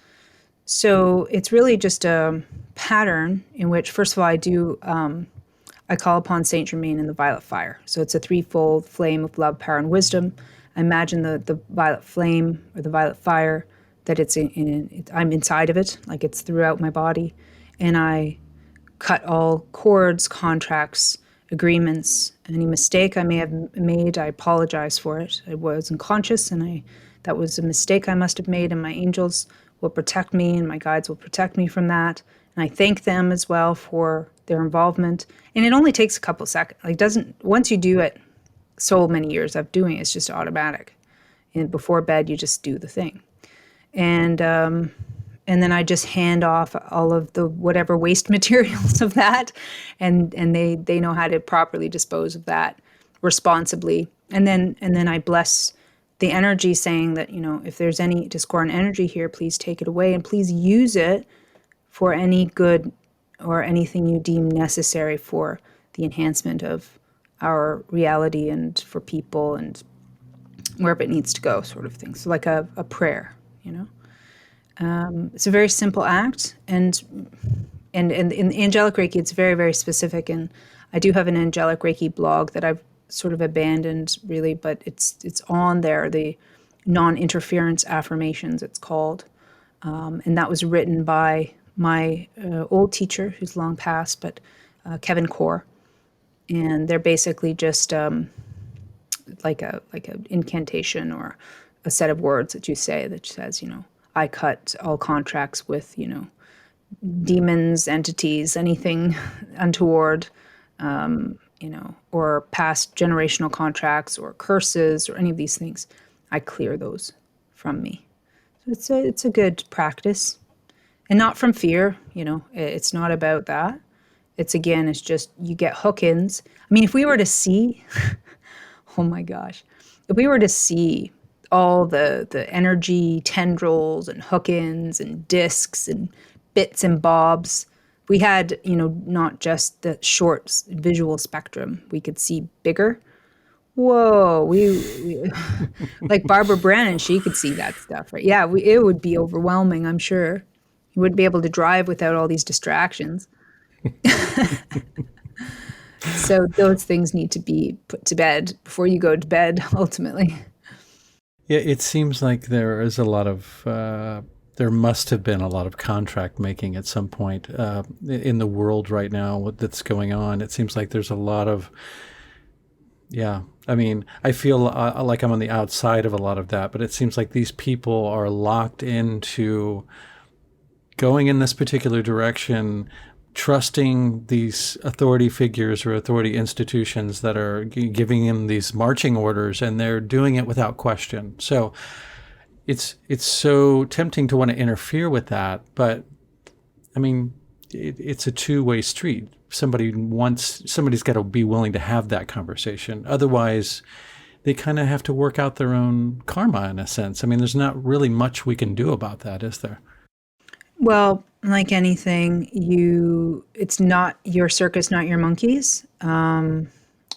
So it's really just a pattern in which, first of all, I call upon Saint Germain in the violet fire. So it's a threefold flame of love, power, and wisdom. I imagine the violet flame or the violet fire, that I'm inside of it, like it's throughout my body. And I cut all cords, contracts, agreements, any mistake I may have made. I apologize for it. I was unconscious, and that was a mistake I must have made, and my angels will protect me and my guides will protect me from that. And I thank them as well for their involvement. And it only takes a couple seconds. Once you do it so many years of doing it, it's just automatic. And before bed, you just do the thing. And then I just hand off all of the whatever waste materials of that. And they know how to properly dispose of that responsibly. And then I bless the energy, saying that, if there's any discordant energy here, please take it away and please use it for any good or anything you deem necessary for the enhancement of our reality and for people and wherever it needs to go, sort of thing. So like a prayer, It's a very simple act, and in angelic Reiki, it's very, very specific. And I do have an angelic Reiki blog that I've sort of abandoned, really, but it's on there. The non-interference affirmations, it's called, and that was written by my old teacher, who's long passed, but Kevin Core, and they're basically just like a incantation or a set of words that you say that says, I cut all contracts with, demons, entities, anything untoward, or past generational contracts or curses or any of these things. I clear those from me. So it's a good practice, and not from fear. It's not about that. It's just you get hook-ins. I mean, if we were to see, oh my gosh, if we were to see all the energy tendrils and hook-ins and discs and bits and bobs, we had, not just the short visual spectrum, we could see bigger. Whoa, we like Barbara Brannon, she could see that stuff, right? Yeah, it would be overwhelming, I'm sure. You wouldn't be able to drive without all these distractions. So those things need to be put to bed before you go to bed, ultimately. Yeah, it seems like there is a lot of, there must have been a lot of contract making at some point in the world right now that's going on. It seems like there's a lot of, yeah. I mean, I feel like I'm on the outside of a lot of that, but it seems like these people are locked into going in this particular direction, trusting these authority figures or authority institutions that are giving them these marching orders, and they're doing it without question. So it's so tempting to want to interfere with that, but I mean, it's a two-way street. Somebody's got to be willing to have that conversation. Otherwise, they kind of have to work out their own karma in a sense. I mean, there's not really much we can do about that, is there? Well, like anything, it's not your circus, not your monkeys.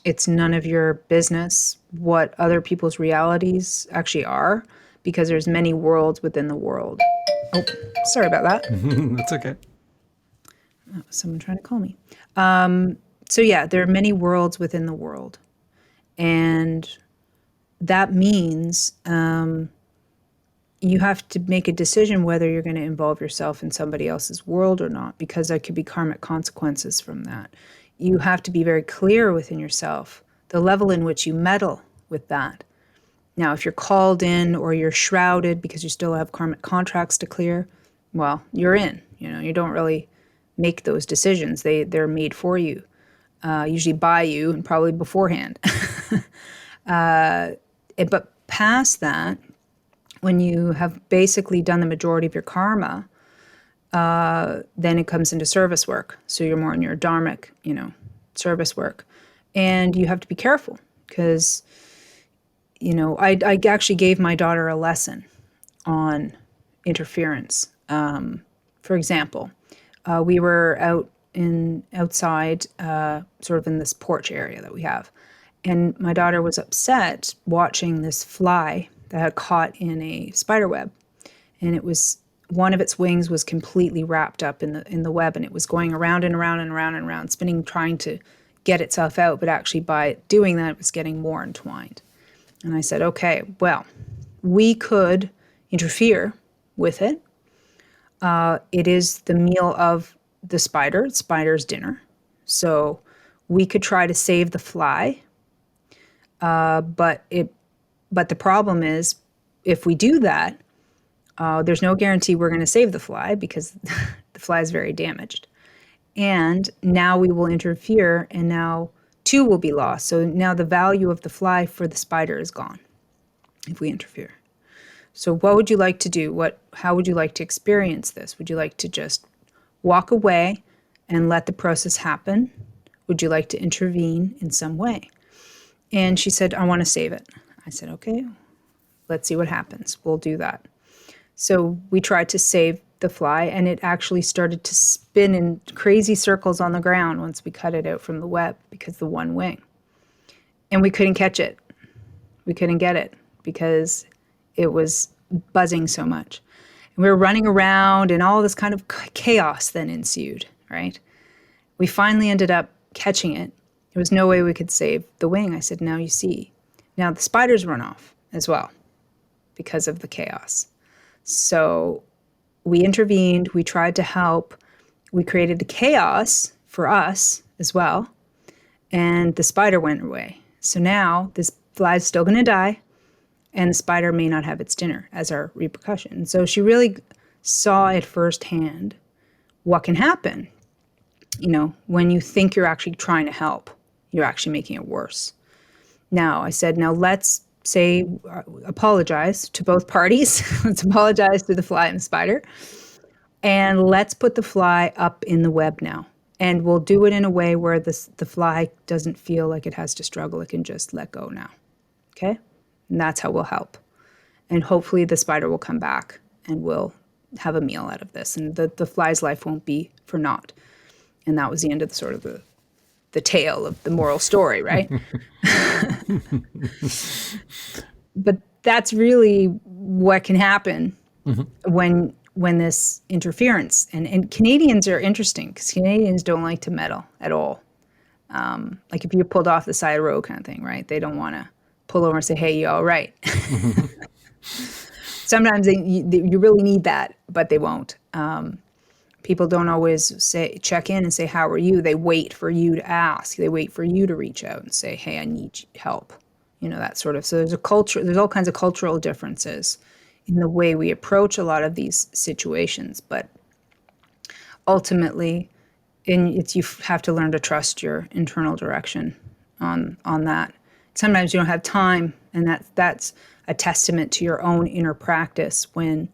It's none of your business what other people's realities actually are, because there's many worlds within the world. Oh, sorry about that. That's okay. Oh, someone trying to call me. So yeah, there are many worlds within the world. And that means you have to make a decision whether you're going to involve yourself in somebody else's world or not, because there could be karmic consequences from that. You have to be very clear within yourself the level in which you meddle with that. Now, if you're called in or you're shrouded because you still have karmic contracts to clear, well, you're in. You don't really make those decisions. They're made for you, usually by you and probably beforehand. But past that, when you have basically done the majority of your karma, then it comes into service work. So you're more in your dharmic, service work. And you have to be careful because, I actually gave my daughter a lesson on interference. For example, we were outside, sort of in this porch area that we have. And my daughter was upset watching this fly that had caught in a spider web. And it was, one of its wings was completely wrapped up in the web, and it was going around and around and around and around, spinning, trying to get itself out. But actually by doing that, it was getting more entwined. And I said, okay, well, we could interfere with it. It is the meal of the spider's dinner. So we could try to save the fly. But the problem is, if we do that, there's no guarantee we're going to save the fly because the fly is very damaged. And now we will interfere, and now two will be lost. So now the value of the fly for the spider is gone if we interfere. So what would you like to do? How would you like to experience this? Would you like to just walk away and let the process happen? Would you like to intervene in some way? And she said, I want to save it. I said, okay, let's see what happens. We'll do that. So we tried to save the fly, and it actually started to spin in crazy circles on the ground once we cut it out from the web because the one wing. And we couldn't catch it. We couldn't get it because it was buzzing so much. And we were running around, and all this kind of chaos then ensued, right? We finally ended up catching it. There was no way we could save the wing. I said, now you see. Now the spiders run off as well because of the chaos. So we intervened. We tried to help. We created the chaos for us as well. And the spider went away. So now this fly's still going to die, and the spider may not have its dinner as our repercussion. So she really saw it firsthand what can happen, when you think you're actually trying to help, you're actually making it worse. Now, I said, now let's say, apologize to both parties. Let's apologize to the fly and the spider. And let's put the fly up in the web now. And we'll do it in a way where the fly doesn't feel like it has to struggle. It can just let go now. Okay? And that's how we'll help. And hopefully the spider will come back and we'll have a meal out of this. And the fly's life won't be for naught. And that was the end of the tale of the moral story, right? But that's really what can happen when this interference, and Canadians are interesting because Canadians don't like to meddle at all. Like if you're pulled off the side of the road kind of thing, right? They don't want to pull over and say, hey, you all right? Sometimes you really need that, but they won't. People don't always check in and say, how are you? They wait for you to ask. They wait for you to reach out and say, hey, I need help. That sort of. So there's all kinds of cultural differences in the way we approach a lot of these situations. But ultimately, you have to learn to trust your internal direction on that. Sometimes you don't have time, and that's a testament to your own inner practice when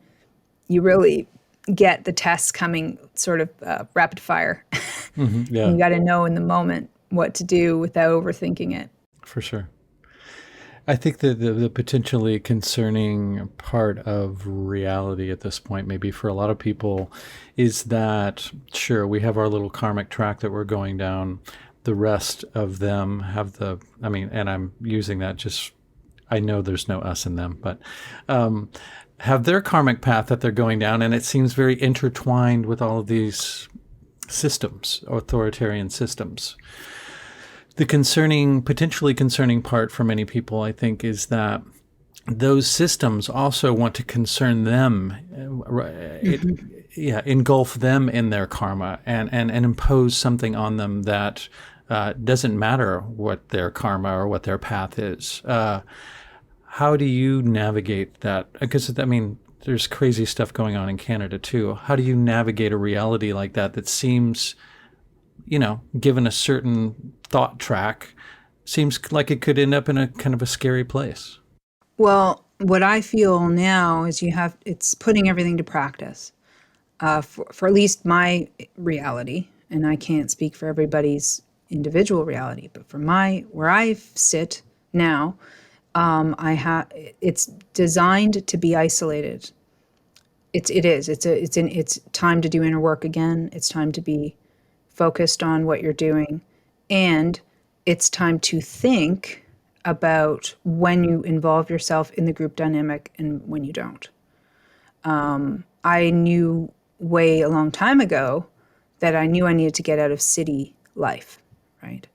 you really get the tests coming sort of rapid fire. Yeah. You got to know in the moment what to do without overthinking it. For sure. I think that the potentially concerning part of reality at this point, maybe for a lot of people, is that, sure, we have our little karmic track that we're going down. The rest of them have and I'm using that just, I know there's no us in them, but have their karmic path that they're going down, and it seems very intertwined with all of these systems, authoritarian systems. The potentially concerning part for many people, I think, is that those systems also want to concern them, engulf them in their karma and impose something on them that doesn't matter what their karma or what their path is. How do you navigate that? Because, there's crazy stuff going on in Canada too. How do you navigate a reality like that seems, given a certain thought track, seems like it could end up in a kind of a scary place? Well, what I feel now is it's putting everything to practice. For at least my reality, and I can't speak for everybody's individual reality, but for where I sit now, it's designed to be isolated. It's time to do inner work again. It's time to be focused on what you're doing, and it's time to think about when you involve yourself in the group dynamic and when you don't. I knew way a long time ago that I knew I needed to get out of city life, right?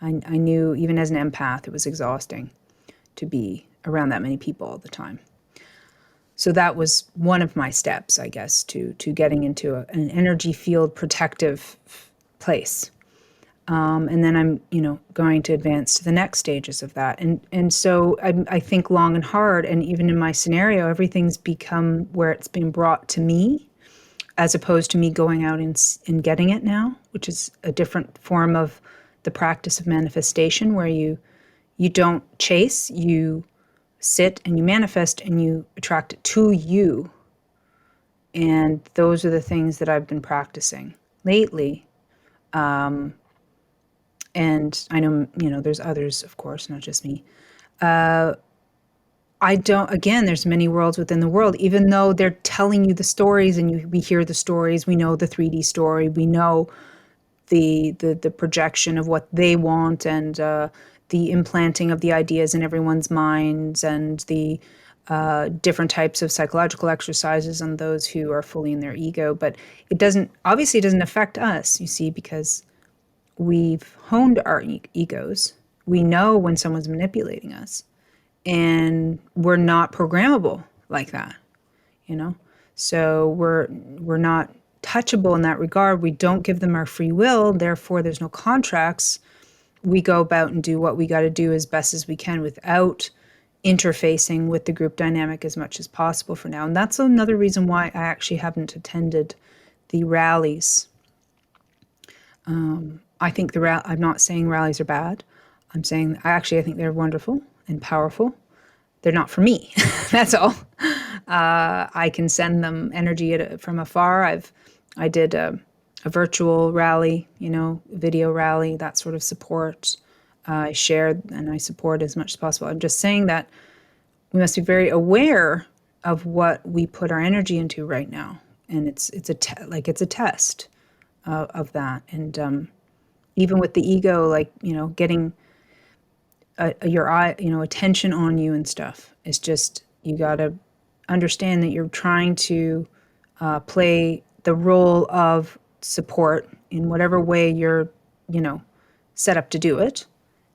I knew even as an empath, it was exhausting to be around that many people all the time. So that was one of my steps, I guess, to getting into an energy field protective place. And then I'm, going to advance to the next stages of that. And so I think long and hard, and even in my scenario, everything's become where it's been brought to me, as opposed to me going out and getting it now, which is a different form of the practice of manifestation, where you don't chase, you sit and you manifest and you attract it to you. And those are the things that I've been practicing lately. And I know, there's others, of course, not just me. There's many worlds within the world, even though they're telling you the stories and we hear the stories, we know the 3D story, we know the projection of what they want, and the implanting of the ideas in everyone's minds, and the different types of psychological exercises on those who are fully in their ego. But it doesn't affect us, you see, because we've honed our egos. We know when someone's manipulating us, and we're not programmable like that, So we're not touchable in that regard. We don't give them our free will. Therefore, there's no contracts we go about and do what we got to do as best as we can without interfacing with the group dynamic as much as possible for now. And that's another reason why I actually haven't attended the rallies. I think I'm not saying rallies are bad. I'm saying I think they're wonderful and powerful. They're not for me. That's all. I can send them energy from afar. I did a virtual rally, video rally, that sort of support. I shared and I support as much as possible. I'm just saying that we must be very aware of what we put our energy into right now, and it's a test of that. And even with the ego, getting your attention on you and stuff, it's just, you got to understand that you're trying to play the role of support in whatever way you're set up to do it,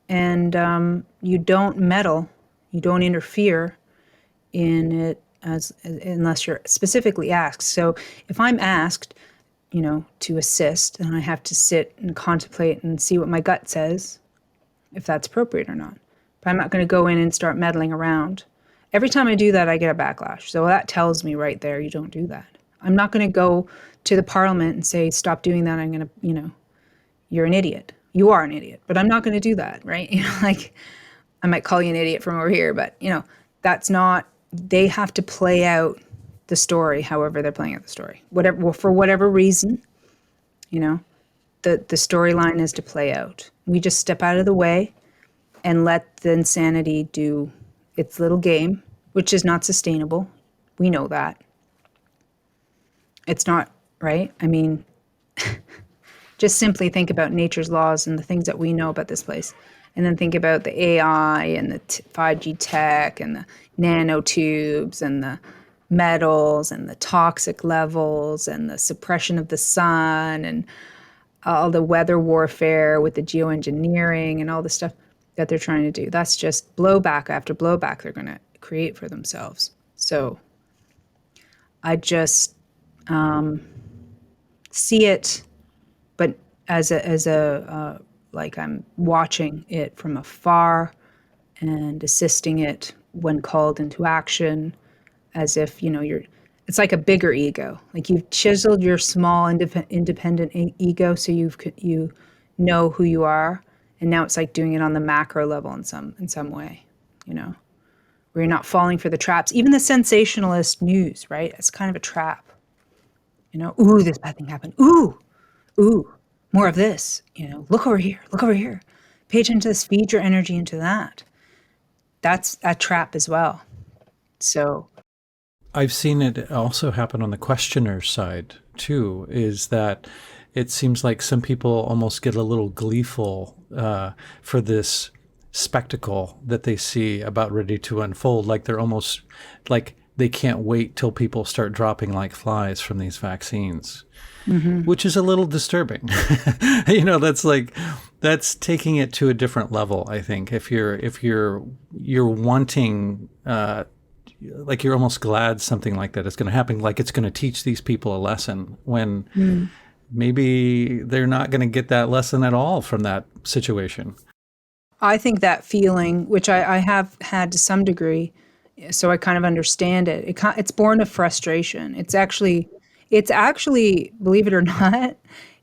and you don't meddle, you don't interfere in it unless you're specifically asked. So if I'm asked to assist, and I have to sit and contemplate and see what my gut says, if that's appropriate or not. But I'm not going to go in and start meddling around. Every time I do that, I get a backlash. So that tells me right there, you don't do that. I'm not going to go to the parliament and say, stop doing that. I'm going to, you're an idiot. You are an idiot. But I'm not going to do that, right? I might call you an idiot from over here, but, that's not, they have to play out the story however they're playing out the story. For whatever reason, the storyline is to play out. We just step out of the way and let the insanity do its little game, which is not sustainable. We know that. It's not, right? I mean, just simply think about nature's laws and the things that we know about this place. And then think about the AI and the 5G tech and the nanotubes and the metals and the toxic levels and the suppression of the sun and all the weather warfare with the geoengineering and all the stuff that they're trying to do. That's just blowback after blowback they're going to create for themselves. So I just see it, but as a like I'm watching it from afar and assisting it when called into action, as if it's like a bigger ego. Like you've chiseled your small independent ego, so you know who you are, and now it's like doing it on the macro level in some way, where you're not falling for the traps. Even the sensationalist news, right? It's kind of a trap. Ooh, this bad thing happened. Ooh, more of this. Look over here. Look over here. Pay attention to this. Feed your energy into that. That's a trap as well. So I've seen it also happen on the questioner side too, is that it seems like some people almost get a little gleeful for this spectacle that they see about ready to unfold. Like they're almost like they can't wait till people start dropping like flies from these vaccines, which is a little disturbing. That's taking it to a different level. I think if you're wanting, like you're almost glad something like that is going to happen, like it's going to teach these people a lesson when maybe they're not going to get that lesson at all from that situation. I think that feeling, which I have had to some degree, so I kind of understand it. It's born of frustration. It's actually, believe it or not,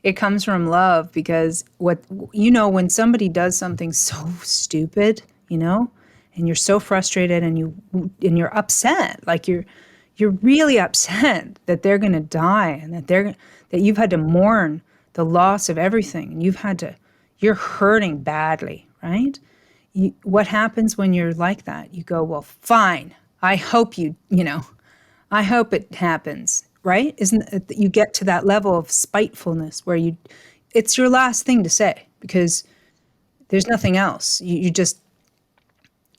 it comes from love, because when somebody does something so stupid, and you're so frustrated and you're upset, like you're really upset that they're going to die and that you've had to mourn the loss of everything, and you're hurting badly, right? What happens when you're like that? You go, well, fine. I hope I hope it happens, right? Isn't it that you get to that level of spitefulness where it's your last thing to say, because there's nothing else. You just,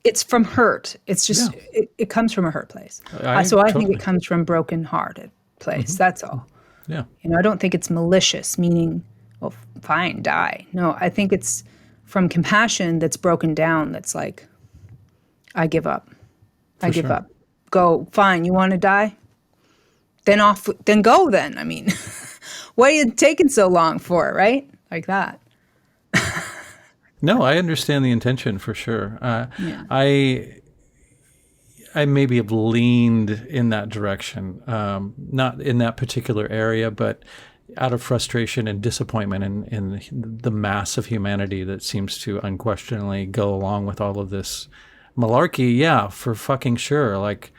it's from hurt. It's just, it comes from a hurt place. I think it comes from broken-hearted place. That's all. Yeah. I don't think it's malicious, meaning, well, fine, die. No, I think it's from compassion that's broken down. That's like, I give up. I give up. Go, fine, you want to die? Then go then. I mean, what are you taking so long for, right? Like that. No, I understand the intention for sure. Yeah. I maybe have leaned in that direction, not in that particular area, but out of frustration and disappointment in the mass of humanity that seems to unquestionably go along with all of this malarkey. Yeah, for fucking sure. Like,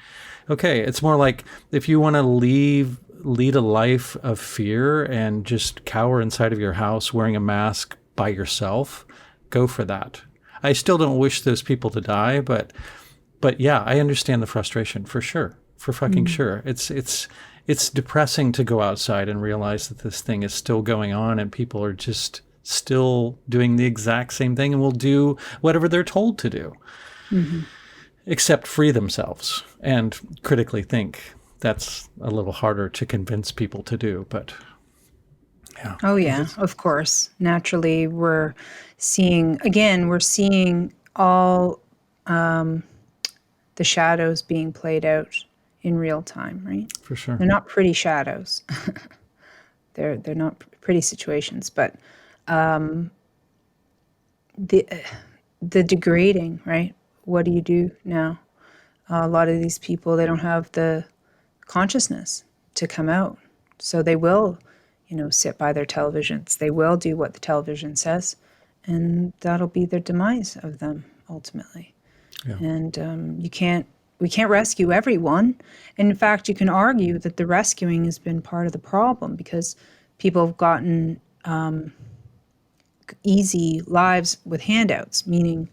okay, it's more like if you want to lead a life of fear and just cower inside of your house wearing a mask by yourself, go for that. I still don't wish those people to die, but yeah, I understand the frustration for sure. For fucking sure. It's depressing to go outside and realize that this thing is still going on and people are just still doing the exact same thing and will do whatever they're told to do, except free themselves and critically think. That's a little harder to convince people to do, but yeah. Oh, yeah, of course. Naturally, we're seeing, again, all the shadows being played out in real time, right? For sure. They're not pretty shadows. They're not pretty situations, but the degrading, right? What do you do now? A lot of these people, they don't have the consciousness to come out. So they will, sit by their televisions. They will do what the television says, and that'll be their demise of them ultimately. Yeah. And we can't rescue everyone. And in fact, you can argue that the rescuing has been part of the problem because people have gotten easy lives with handouts, meaning,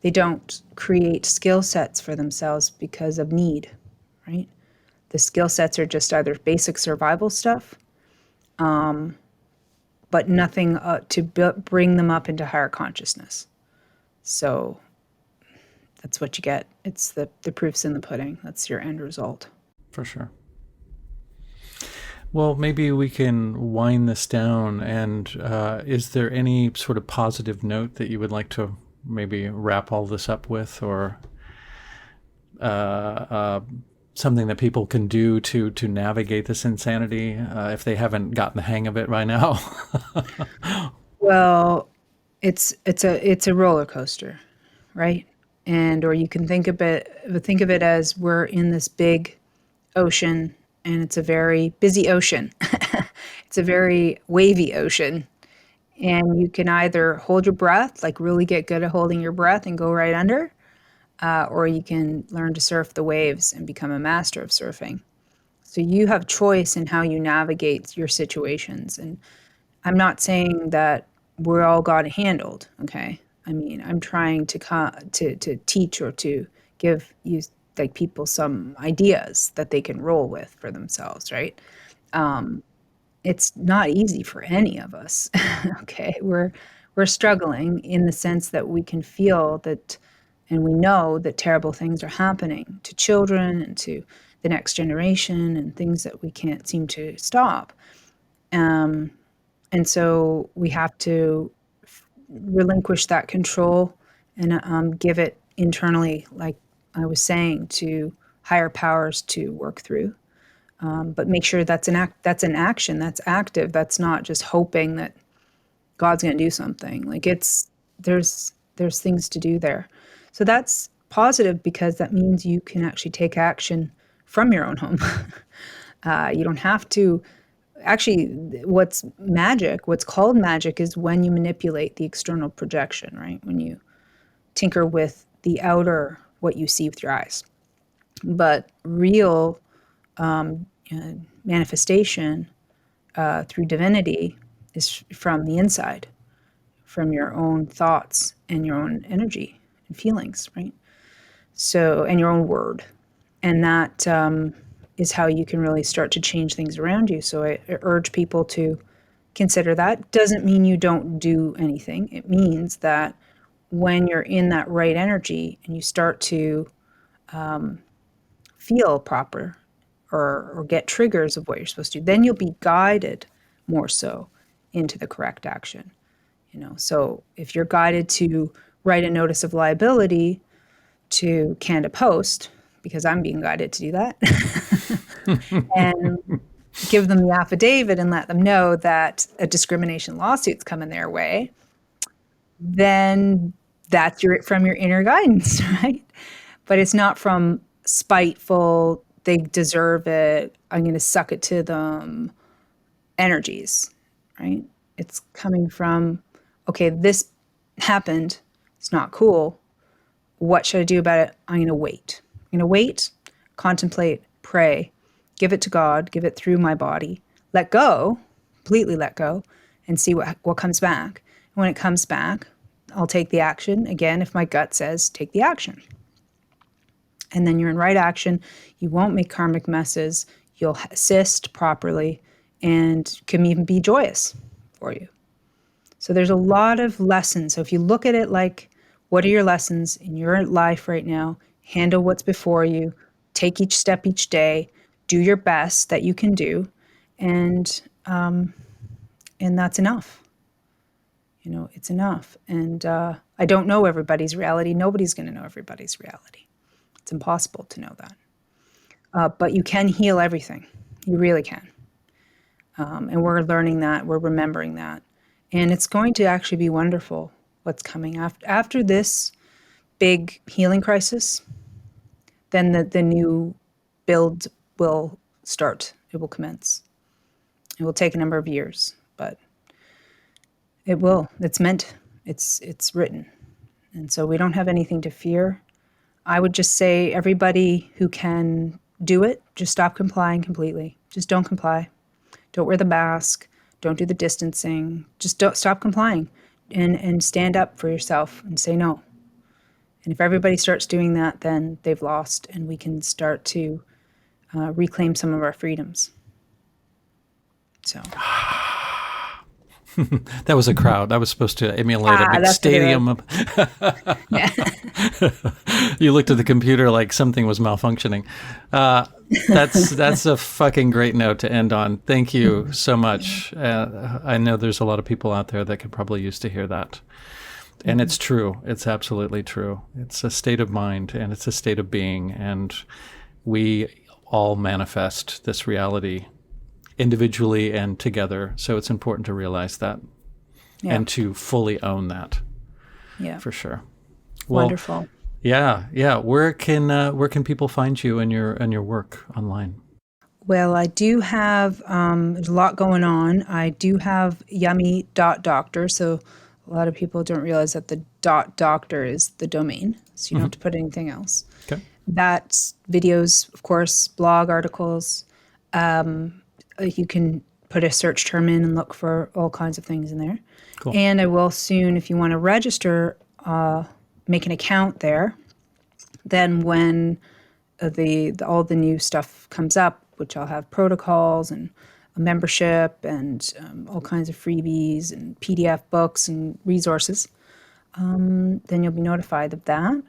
they don't create skill sets for themselves because of need, right? The skill sets are just either basic survival stuff, but nothing to bring them up into higher consciousness. So that's what you get. It's the proof's in the pudding. That's your end result. For sure. Well, maybe we can wind this down. And is there any sort of positive note that you would like to maybe wrap all this up with, or something that people can do to navigate this insanity if they haven't gotten the hang of it by now? Well, it's a roller coaster, right? Or you can think of it as we're in this big ocean, and it's a very busy ocean. It's a very wavy ocean. And you can either hold your breath, like really get good at holding your breath and go right under, or you can learn to surf the waves and become a master of surfing. So you have choice in how you navigate your situations. And I'm not saying that we're all got it handled, okay? I mean, I'm trying to teach or to give you like people some ideas that they can roll with for themselves, right? It's not easy for any of us. Okay, we're struggling in the sense that we can feel that, and we know that terrible things are happening to children and to the next generation, and things that we can't seem to stop. And so we have to relinquish that control and give it internally, like I was saying, to higher powers to work through. But make sure that's an action, that's active. That's not just hoping that God's going to do something. Like there's things to do there. So that's positive because that means you can actually take action from your own home. You don't have to. Actually, what's called magic is when you manipulate the external projection, right? When you tinker with the outer, what you see with your eyes. But real manifestation through divinity is from the inside, from your own thoughts and your own energy and feelings, right? So, and your own word. And that is how you can really start to change things around you. So I urge people to consider that. Doesn't mean you don't do anything. It means that when you're in that right energy and you start to feel proper or get triggers of what you're supposed to do, then you'll be guided more so into the correct action. So if you're guided to write a notice of liability to Canada Post, because I'm being guided to do that, and give them the affidavit and let them know that a discrimination lawsuit's coming their way, then that's from your inner guidance, right? But it's not from spiteful, they deserve it, I'm going to suck it to them energies, right? It's coming from, okay, this happened. It's not cool. What should I do about it? I'm going to wait. I'm going to wait, contemplate, pray, give it to God, give it through my body, let go, completely let go, and see what comes back. And when it comes back, I'll take the action. Again, if my gut says, take the action. And then you're in right action. You won't make karmic messes. You'll assist properly and can even be joyous for you. So there's a lot of lessons. So if you look at it like, what are your lessons in your life right now? Handle what's before you. Take each step each day. Do your best that you can do. And that's enough. It's enough. And I don't know everybody's reality. Nobody's going to know everybody's reality. It's impossible to know that. But you can heal everything. You really can. And we're learning that. We're remembering that. And it's going to actually be wonderful what's coming after this big healing crisis. Then the new build will start. It will commence. It will take a number of years, but it will. It's meant. It's written. And so we don't have anything to fear. I would just say everybody who can do it, just stop complying completely. Just don't comply. Don't wear the mask. Don't do the distancing. Just don't stop complying and stand up for yourself and say no. And if everybody starts doing that, then they've lost and we can start to reclaim some of our freedoms. So. That was a crowd. That was supposed to emulate a big stadium. You looked at the computer like something was malfunctioning. That's a fucking great note to end on. Thank you so much. I know there's a lot of people out there that could probably use to hear that. And it's true. It's absolutely true. It's a state of mind and it's a state of being. And we all manifest this reality individually and together. So it's important to realize that and to fully own that. Yeah, for sure. Well, wonderful. Yeah. Where can people find you and your work online? Well, I do have there's a lot going on. I do have yummy.doctor. So a lot of people don't realize that the .doctor is the domain. So you don't have to put anything else. Okay. That's videos, of course, blog articles. You can put a search term in and look for all kinds of things in there. Cool. And I will soon, if you want to register, make an account there. Then when all the new stuff comes up, which I'll have protocols and a membership and all kinds of freebies and PDF books and resources, then you'll be notified of that.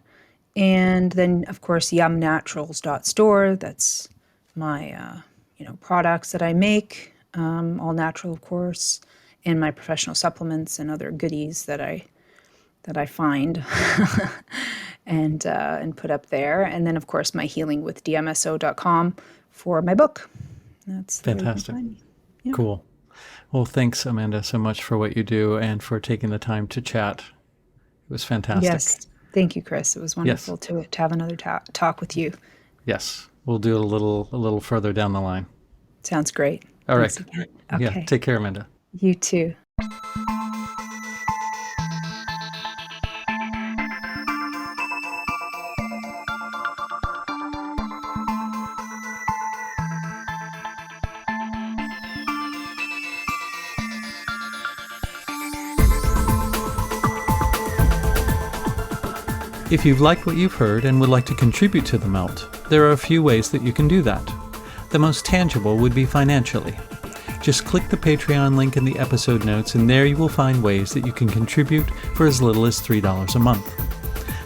And then, of course, yumnaturals.store. That's my products that I make, all natural, of course, and my professional supplements and other goodies that I find and put up there. And then, of course, my healingwithdmso.com for my book. That's fantastic. Yeah. Cool. Well, thanks, Amanda, so much for what you do and for taking the time to chat. It was fantastic. Yes. Thank you, Chris. It was wonderful to have another talk with you. Yes. We'll do it a little further down the line. Sounds great. All right. Okay. Yeah. Take care, Amanda. You too. If you've liked what you've heard and would like to contribute to the melt, there are a few ways that you can do that. The most tangible would be financially. Just click the Patreon link in the episode notes and there you will find ways that you can contribute for as little as $3 a month.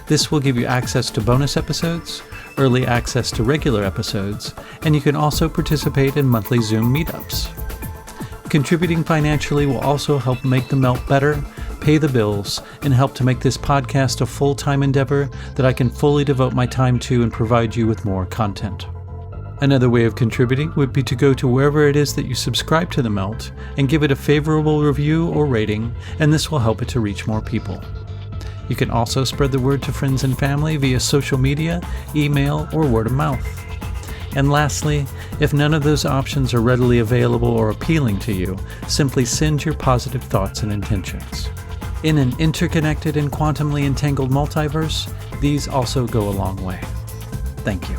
This will give you access to bonus episodes, early access to regular episodes, and you can also participate in monthly Zoom meetups. Contributing financially will also help make the melt better, pay the bills, and help to make this podcast a full-time endeavor that I can fully devote my time to and provide you with more content. Another way of contributing would be to go to wherever it is that you subscribe to The Melt and give it a favorable review or rating, and this will help it to reach more people. You can also spread the word to friends and family via social media, email, or word of mouth. And lastly, if none of those options are readily available or appealing to you, simply send your positive thoughts and intentions. In an interconnected and quantumly entangled multiverse, these also go a long way. Thank you.